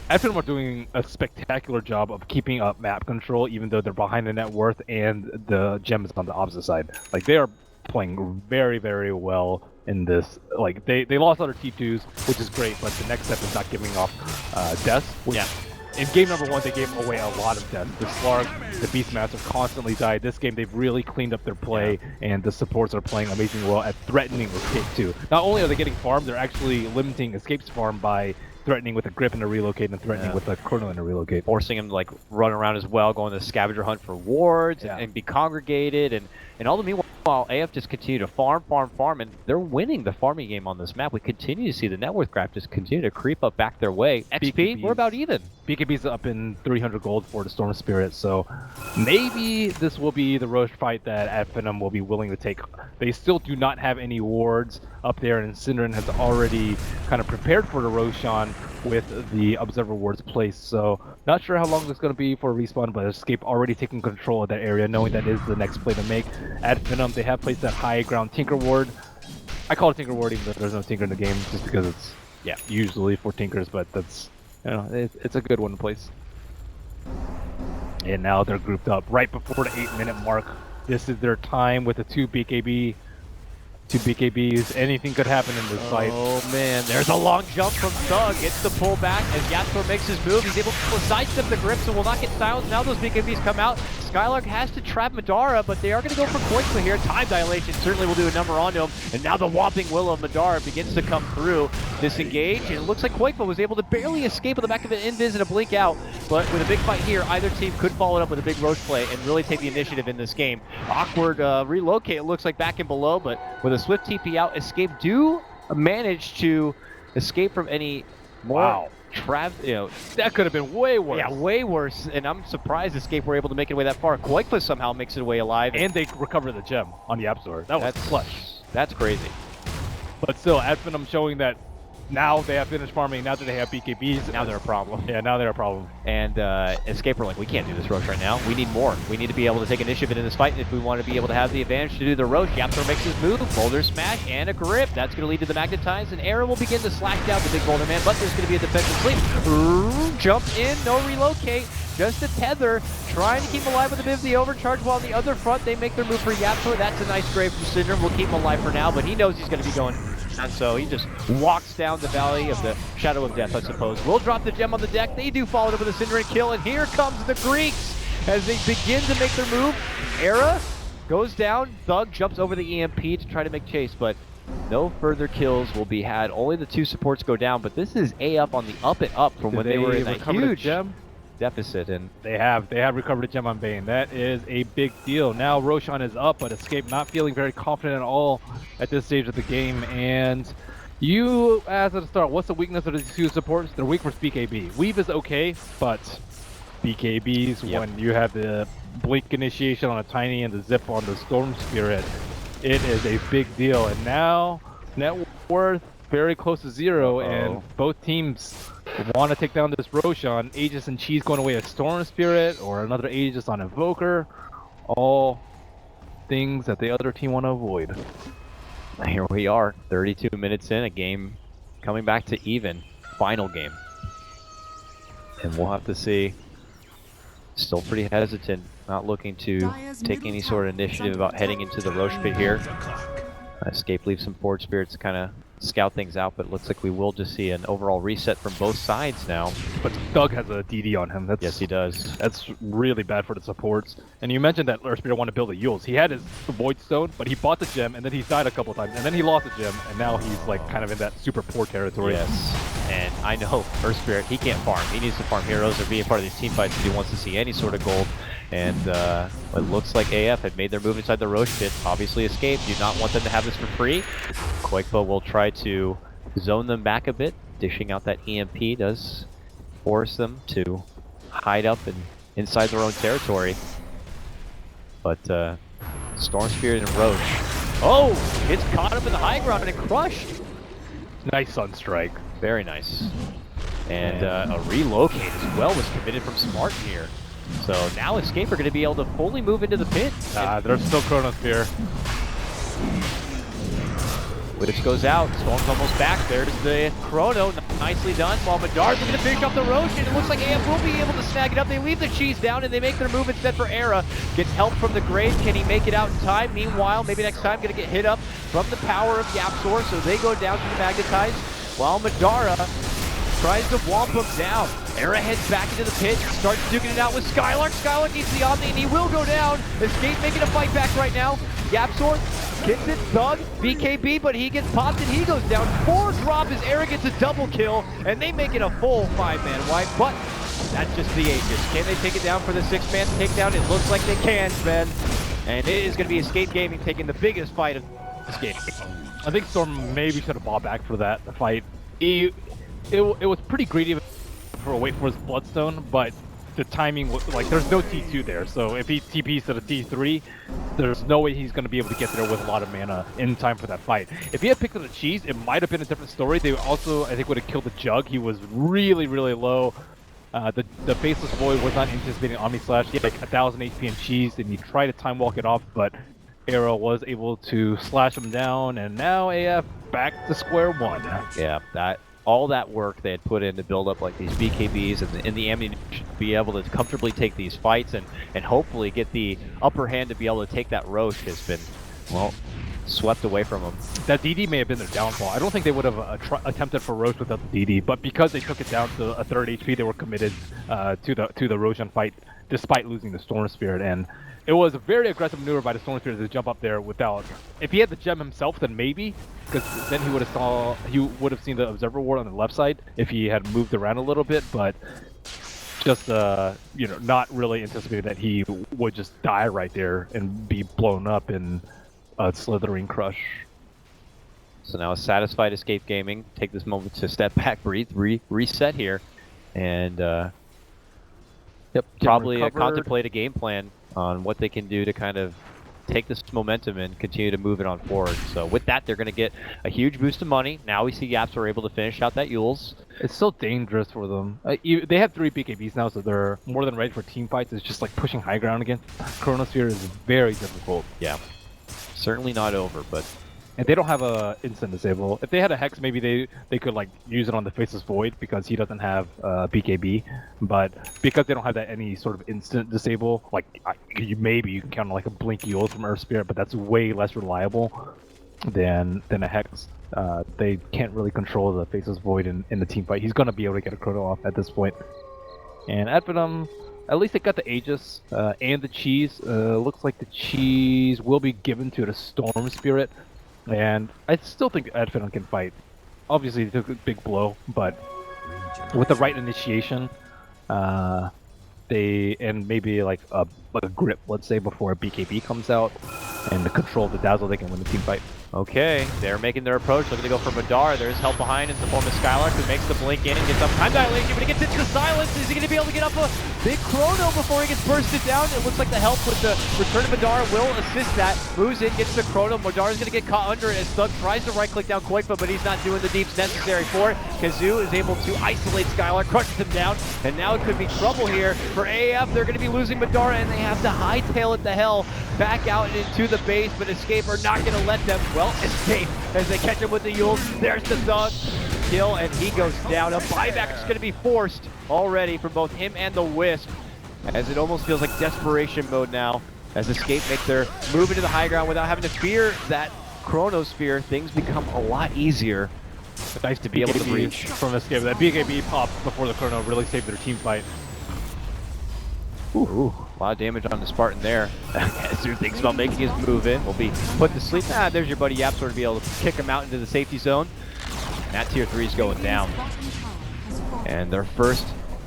Finem are doing a spectacular job of keeping up map control, even though they're behind the net worth and the gem is on the opposite side. Like, they are playing very, very well in this. Like, they lost other T2s, which is great, but the next step is not giving off deaths, which in game number 1, they gave away a lot of deaths. The Slark, the Beastmaster constantly died. This game, they've really cleaned up their play, and the supports are playing amazingly well at threatening Escape too. Not only are they getting farmed, they're actually limiting Escape's farm by threatening with a grip and a relocate and threatening with a chrono and a relocate. Forcing him to like run around as well, going to scavenger hunt for wards and be congregated, and all the meanwhile AF just continue to farm, and they're winning the farming game on this map. We continue to see the net worth graph just continue to creep up back their way. XP, we're about even. BKB's up in 300 gold for the Storm Spirit, so maybe this will be the Roche fight that Finem will be willing to take. They still do not have any wards up there, and Synderen has already kind of prepared for the Roshan with the Observer wards placed, so not sure how long it's going to be for a respawn, but Escape already taking control of that area, knowing that is the next play to make. At Finem, they have placed that high ground Tinker ward. I call it Tinker ward even though there's no Tinker in the game, just because it's usually for Tinkers, but that's, you know, it's a good one to place. And now they're grouped up right before the 8-minute mark. This is their time with the two BKBs. Anything could happen in this fight. Oh man, there's a long jump from Thug. Gets the pull back as Yapsor makes his move. He's able to sidestep the grip, so will not get silenced. Now those BKBs come out. Skylark has to trap Madara, but they are going to go for Koikma here. Time dilation certainly will do a number onto him. And now the whopping will of Madara begins to come through. Disengage, and it looks like Koikma was able to barely escape with the back of an invis and a blink out. But with a big fight here, either team could follow it up with a big Roche play and really take the initiative in this game. Awkward relocate, it looks like back and below, but with a swift TP out, Escape do manage to escape from any more that could have been way worse. Yeah, way worse, and I'm surprised Escape were able to make it away that far. Koikma somehow makes it away alive. And they recover the gem on the Absol. That's clutch. That's crazy. But still, Finem showing that now they have finished farming, now that they have BKBs. Now they're a problem. Yeah, now they're a problem. And Escape were like, we can't do this Roche right now. We need more. We need to be able to take initiative in this fight, and if we want to be able to have the advantage to do the Roche, Yapsor makes his move, Boulder Smash, and a grip. That's going to lead to the Magnetize, and Era will begin to slack down the big Boulder Man, but there's going to be a defensive sleep. Jump in, no relocate. Just a tether, trying to keep him alive with a bit of the overcharge, while on the other front, they make their move for Yapsor. That's a nice grave from Synderen. We'll keep him alive for now, but he knows he's going to be going. And so he just walks down the valley of the Shadow of Death, I suppose. We'll drop the gem on the deck. They do follow it up with a Synderen kill, and here comes the Greeks as they begin to make their move. Era goes down. Thug jumps over the EMP to try to make chase, but no further kills will be had. Only the two supports go down, but this is A up on the up and up from when they were in a huge gem deficit, and they have recovered a gem on Bane. That is a big deal. Now Roshan is up, but Escape not feeling very confident at all at this stage of the game. And you asked at the start, what's the weakness of the two supports? They're weak for BKB. Weave is okay, but BKBs, when you have the blink initiation on a Tiny and the zip on the Storm Spirit, it is a big deal. And now net worth very close to zero, and both teams want to take down this Roshan. Aegis and Cheese going away as Storm Spirit, or another Aegis on Invoker. All things that the other team want to avoid. Here we are, 32 minutes in, a game coming back to even. Final game. And we'll have to see. Still pretty hesitant, not looking to take any sort of initiative about heading into the Roche pit here. Escape leaves some forward spirits to kind of scout things out, but it looks like we will just see an overall reset from both sides now. But Doug has a DD on him. Yes, he does. That's really bad for the supports. And you mentioned that Earth Spirit wanted to build a Yules. He had his Void Stone, but he bought the gem, and then he died a couple times, and then he lost the gem, and now he's like kind of in that super poor territory. Yes, and I know Earth Spirit, he can't farm. He needs to farm heroes or be a part of these team fights if he wants to see any sort of gold. And it looks like AF had made their move inside the Roche pit. Obviously Escape, do not want them to have this for free. Koikma will try to zone them back a bit. Dishing out that EMP does force them to hide up and inside their own territory. But Storm Spirit and Roche. Oh! It's caught up in the high ground and crushed! Nice Sunstrike. Very nice. And a relocate as well was committed from Spartan here. So now Escape are going to be able to fully move into the pit. There's still Chronosphere. Which goes out. Storm's almost back. There's the Chrono. Nicely done. While Madara's going to finish off the Roche, and it looks like AF will be able to snag it up. They leave the cheese down, and they make their move instead for Era. Gets help from the Grave. Can he make it out in time? Meanwhile, maybe next time, going to get hit up from the power of Yapsor, so they go down to the Magnetize, while Madara tries to womp him down. Era heads back into the pit, starts duking it out with Skylark. Skylark needs the Omni, and he will go down. Escape making a fight back right now. Yapsor gets it, Thug, BKB, but he gets popped and he goes down. 4 drop as Era gets a double kill, and they make it a full 5-man wipe, but that's just the Aegis. Can they take it down for the 6-man takedown? It looks like they can, Ben. And it is going to be Escape Gaming taking the biggest fight of this game. I think Storm maybe should have bought back for that fight. It was pretty greedy for a wait for his Bloodstone, but the timing was like there's no T2 there, so if he TPs to the T3, there's no way he's going to be able to get there with a lot of mana in time for that fight. If he had picked up the Cheese, it might have been a different story. They also, I think, would have killed the Jug. He was really, really low. The Faceless Void was not anticipating Omni Slash. He had like 1000 HP and Cheese, and he tried to time walk it off, but Arrow was able to slash him down, and now AF back to square one. Yeah, all that work they had put in to build up like these BKBs and the ammunition to be able to comfortably take these fights and hopefully get the upper hand to be able to take that Roche has been, well, swept away from them. That DD may have been their downfall. I don't think they would have attempted for Roche without the DD, but because they took it down to a 3rd HP, they were committed to the Roshan fight despite losing the Storm Spirit. And it was a very aggressive maneuver by the Storm Spirit to jump up there without. If he had the gem himself, then maybe, because then he would have seen the Observer Ward on the left side if he had moved around a little bit. But just you know, not really anticipating that he would just die right there and be blown up in a slithering crush. So now a satisfied Escape Gaming take this moment to step back, breathe, reset here, and probably contemplate a game plan on what they can do to kind of take this momentum and continue to move it on forward. So with that, they're going to get a huge boost of money. Now we see Yaps are able to finish out that Yules. It's so dangerous for them. They have 3 BKBs now, so they're more than ready for team fights. It's just like pushing high ground against Chronosphere is very difficult. Yeah, certainly not over, but... And they don't have a instant disable. If they had a Hex, maybe they could like use it on the Faceless Void because he doesn't have BKB. But because they don't have that any sort of instant disable, like maybe you can count on like a Blinky ult from Earth Spirit, but that's way less reliable than a Hex. They can't really control the Faceless Void in the team fight. He's gonna be able to get a Chrono off at this point. And at Venom, at least they got the Aegis and the Cheese. Looks like the Cheese will be given to the Storm Spirit. And I still think Adfidon can fight. Obviously, he took a big blow, but with the right initiation, and maybe like a grip, let's say, before a BKB comes out, and the control of the Dazzle, they can win the team fight. Okay, they're making their approach, looking to go for Madar. There's help behind in the form of Skylark, who makes the blink in and gets up time dilation, but he gets into the silence. Is he going to be able to get up a big chrono before he gets bursted down? It looks like the help with the return of Madar will assist that. Moves in, gets the chrono. Madar is going to get caught under it as Thug tries to right-click down Koifa, but he's not doing the deeps necessary for it. Kazoo is able to isolate Skylark, crushes him down, and now it could be trouble here for AF. They're going to be losing Madara, and they have to hightail it the hell back out into the base, but Escape are not going to let them, well, escape as they catch him with the Yules. There's the Thug kill, and he goes down. A buyback is going to be forced already from both him and the Wisp, as it almost feels like desperation mode now, as Escape make their move into the high ground without having to fear that Chronosphere. Things become a lot easier. Nice to be able to breach from Escape. That BKB pop before the Chrono really saved their team fight. Ooh, a lot of damage on the Spartan there. Kazoo thinks about making his move in. Will be put to sleep. There's your buddy Yapsor to be able to kick him out into the safety zone. And that tier 3 is going down. And their first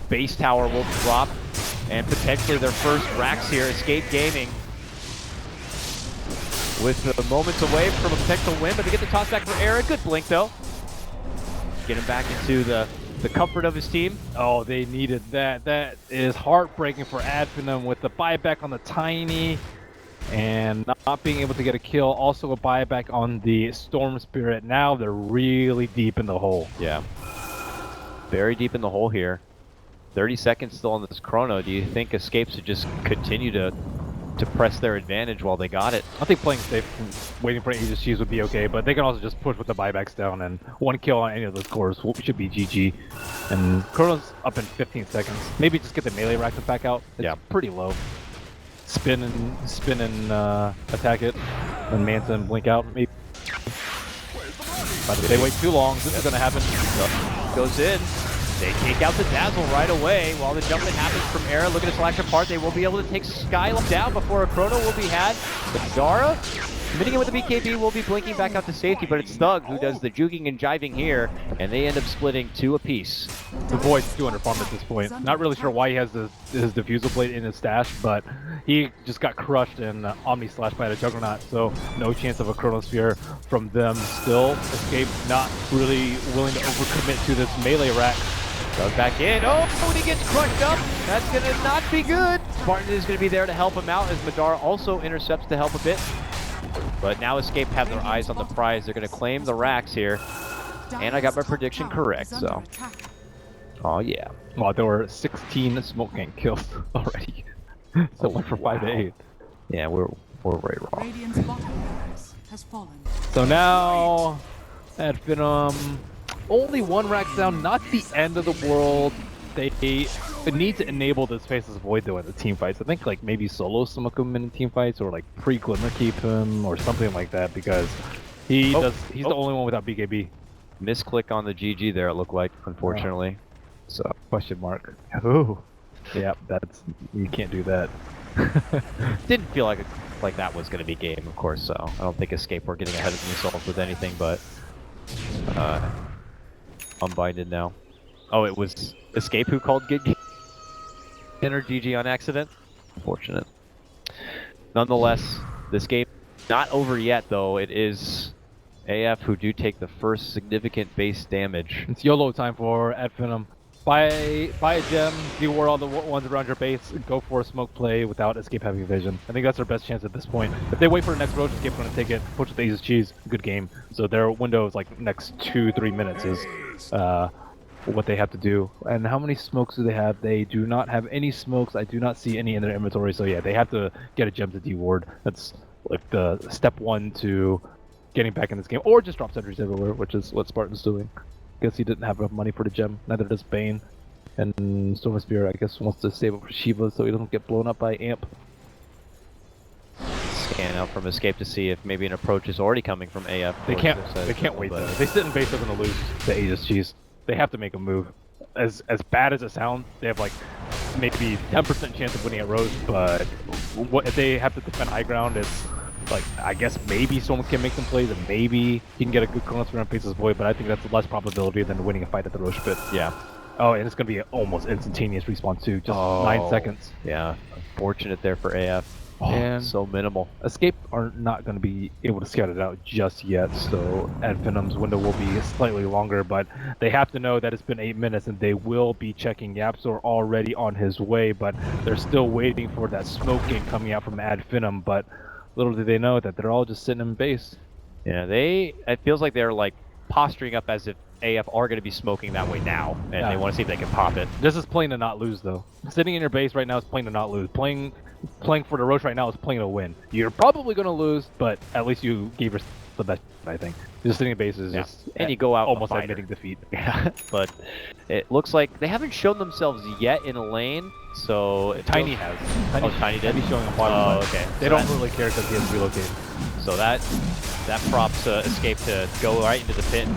base tower will drop. And potentially their first racks here. Escape Gaming with moments away from a potential win, but they get the toss back for Era. Good blink though. Get him back into the comfort of his team. Oh, they needed that. That is heartbreaking for Adfinem with the buyback on the Tiny and not being able to get a kill. Also a buyback on the Storm Spirit. Now they're really deep in the hole. Yeah. Very deep in the hole here. 30 seconds still on this chrono. Do you think Escape should just continue to press their advantage while they got it? I think playing safe and waiting for Aegis Cheese would be okay, but they can also just push with the buybacks down, and one kill on any of those cores should be GG. And Chrono's up in 15 seconds. Maybe just get the melee rack back out. It's pretty low. Spin and attack it, and Manta and blink out maybe. But if they wait too long, this is going to happen. Goes in. They take out the Dazzle right away while the jump that happens from Era. Looking to slash apart. They will be able to take Skylar down before a Chrono will be had. But Zara, committing it with the BKB, will be blinking back out to safety, but it's Thug who does the juking and jiving here, and they end up splitting 2 apiece. The Void's 200 farm at this point. Not really sure why he has his diffusal blade in his stash, but he just got crushed in Omni Slash by the Juggernaut, so no chance of a Chronosphere from them still. Escape not really willing to overcommit to this melee rack. Goes back in. Oh, he gets crushed up. That's going to not be good. Spartan is going to be there to help him out as Madara also intercepts to help a bit. But now Escape have their eyes on the prize. They're going to claim the racks here. And I got my prediction correct, so. Oh, yeah. Wow, there were 16 smoke gang kills already. So 1 for 5 to 8. Yeah, we're right wrong. So now, at Finem, only 1 rack down, not the end of the world. They need to enable this Faceless Void though in the team fights. I think like maybe solo smoke him in the team fights or like pre-Glimmer keep him or something like that because he's the only one without BKB. Misclick on the GG there, it looked like, unfortunately. So, question mark. Ooh. Yeah, you can't do that. Didn't feel like that was going to be game, of course, so I don't think Escape were getting ahead of themselves with anything, but unbinded now. Oh, it was Escape who called GG or GG on accident? Unfortunate. Nonetheless, this game not over yet, though. It is AF who do take the first significant base damage. It's YOLO time for at Finem. Buy a gem, de-ward all the ones around your base, go for a smoke play without Escape having vision. I think that's their best chance at this point. If they wait for the next roach, Escape's going to take it, push with the Aces Cheese, good game. So their window is like next 2-3 minutes is what they have to do. And how many smokes do they have? They do not have any smokes. I do not see any in their inventory. So yeah, they have to get a gem to de-ward. That's like the step 1 to getting back in this game. Or just drop sentries everywhere, which is what Spartan's doing. Guess he didn't have enough money for the gem. Neither does Bane. And Storm Spear, I guess, wants to save it for Shiva so he doesn't get blown up by Amp. Scan out from Escape to see if maybe an approach is already coming from AF. They can't wait though. They sit in base, they're gonna lose the Aegis Cheese. They have to make a move. As bad as it sounds, they have like maybe 10% chance of winning at Rose, but if they have to defend high ground, it's like, I guess maybe someone can make some plays and maybe he can get a good Chronosphere on Faceless Void, but I think that's less probability than winning a fight at the Roche Pit. Yeah. Oh, and it's going to be an almost instantaneous respawn too, just 9 seconds. Yeah, unfortunate there for AF. And so minimal. Escape are not going to be able to scout it out just yet, so at Finem's window will be slightly longer, but they have to know that it's been 8 minutes and they will be checking. Yapsor already on his way, but they're still waiting for that smoke game coming out from Ad Finem, but little do they know that they're all just sitting in base. Yeah, it feels like they're like posturing up as if AF are going to be smoking that way now, and they want to see if they can pop it. This is playing to not lose, though. Sitting in your base right now is playing to not lose. Playing for the Roche right now is playing to win. You're probably going to lose, but at least you gave yourself the best, I think. Just sitting in base is just... And you go out almost admitting defeat. Yeah, but it looks like they haven't shown themselves yet in a lane, so... Tiny has. Tiny did? He's showing a while. Oh, okay. They don't really care because he has to relocate. So that props Escape to go right into the pit.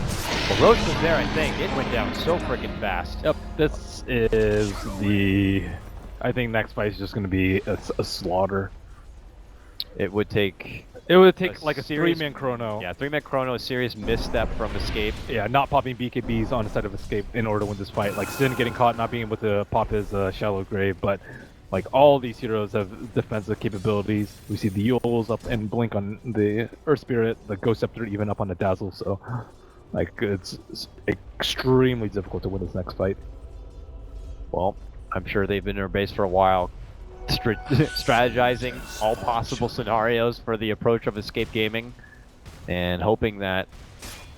Well, Roche was there, I think. It went down so freaking fast. Yep, this is the... I think next fight is just going to be a slaughter. It would take like a 3-man chrono. Yeah, 3-man chrono, a serious misstep from Escape. Yeah, not popping BKBs on the side of Escape in order to win this fight. Like Sin getting caught, not being able to pop his shallow grave, but like all these heroes have defensive capabilities. We see the Yules up and blink on the Earth Spirit, the Ghost Scepter even up on the Dazzle, so like it's extremely difficult to win this next fight. Well, I'm sure they've been in their base for a while, strategizing all possible scenarios for the approach of Escape Gaming, and hoping that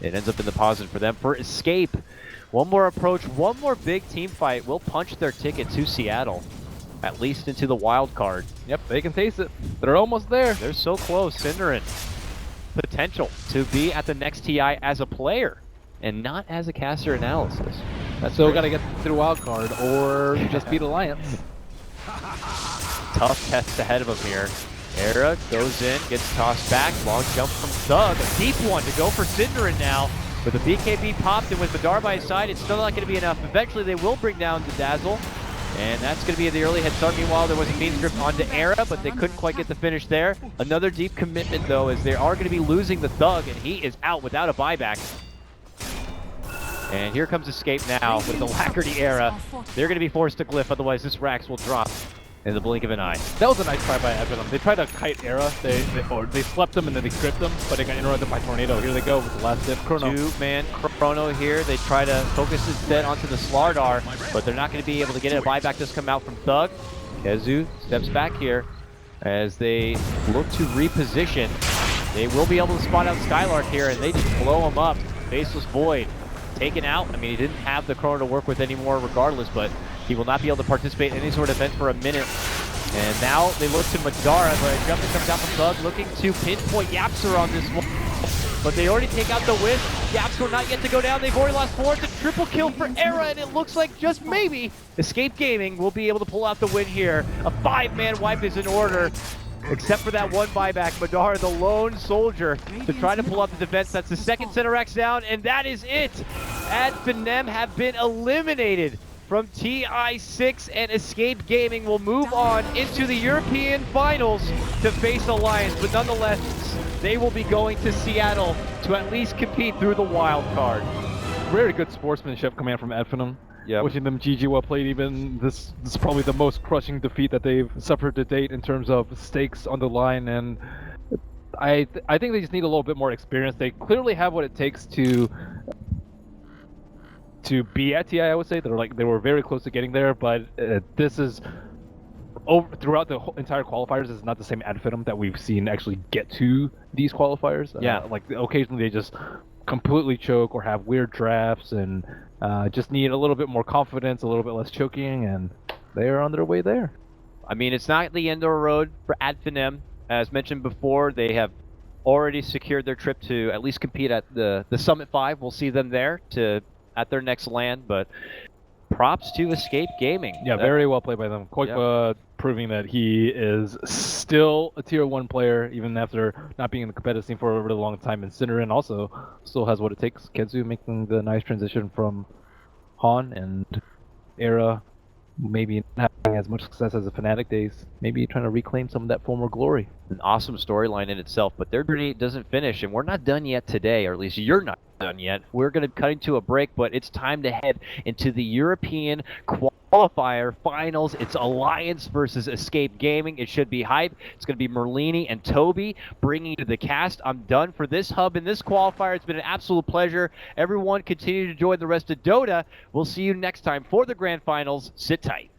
it ends up in the positive for them. For Escape, one more approach, one more big team fight will punch their ticket to Seattle, at least into the wild card. Yep, they can taste it. They're almost there. They're so close. Cinderin, potential to be at the next TI as a player and not as a caster analysis. That's still got to get through wild card or just beat Alliance. Tough test ahead of him here. Era goes in, gets tossed back, long jump from Thug, a deep one to go for Cinderin now. With the BKB popped and with Madar by his side, it's still not going to be enough. Eventually, they will bring down the Dazzle, and that's going to be the early head start. Meanwhile, there was a Mean Script onto Era, but they couldn't quite get the finish there. Another deep commitment, though, as they are going to be losing the Thug, and he is out without a buyback. And here comes Escape now with the Lacquerty Era. They're going to be forced to glyph, otherwise this Rax will drop in the blink of an eye. That was a nice try by Evan. They tried to kite Era, they slept them and then they script them, but they got interrupted by Tornado. Here they go with the last diff. Chrono. Two-man Chrono here. They try to focus instead onto the Slardar, but they're not going to be able to get it. A buyback does come out from Thug. Kezu steps back here as they look to reposition. They will be able to spot out Skylark here, and they just blow him up. Faceless Void taken out. I mean, he didn't have the Chrono to work with anymore regardless, but he will not be able to participate in any sort of event for a minute. And now they look to Madara, but a jump that comes out from Thug looking to pinpoint Yapster on this one. But they already take out the Wisp. Yapster not yet to go down. They've already lost 4. It's a triple kill for Era, and it looks like just maybe Escape Gaming will be able to pull out the win here. A 5-man wipe is in order. Except for that one buyback, Madara, the lone soldier, to try to pull up the defense. That's the second center X down, and that is it. Finem have been eliminated from TI6, and Escape Gaming will move on into the European Finals to face Alliance. But nonetheless, they will be going to Seattle to at least compete through the wild card. Very good sportsmanship coming out from Finem. Yeah, wishing them GG well played. Even this is probably the most crushing defeat that they've suffered to date in terms of stakes on the line, and I think they just need a little bit more experience. They clearly have what it takes to be at TI. I would say they were very close to getting there, but this is throughout the entire qualifiers. Is not the same Finem that we've seen actually get to these qualifiers. Yeah, like occasionally they just completely choke or have weird drafts and just need a little bit more confidence, a little bit less choking, and they are on their way there. I mean, it's not the end of the road for Finem. As mentioned before, they have already secured their trip to at least compete at the Summit 5. We'll see them there at their next land, but props to Escape Gaming. Yeah, very well played by them. Koikwa proving that he is still a tier 1 player, even after not being in the competitive scene for a really long time. And Cinderin also still has what it takes. Kenzu making the nice transition from Han, and Era maybe not having as much success as the Fnatic days. Maybe trying to reclaim some of that former glory. An awesome storyline in itself, but their journey doesn't finish, and we're not done yet today, or at least you're not done yet. We're going to cut into a break, but it's time to head into the European qualifier finals. It's Alliance versus Escape Gaming. It should be hype. It's going to be Merlini and Toby bringing to the cast. I'm done for this hub and this qualifier. It's been an absolute pleasure. Everyone continue to join the rest of Dota. We'll see you next time for the grand finals. Sit tight.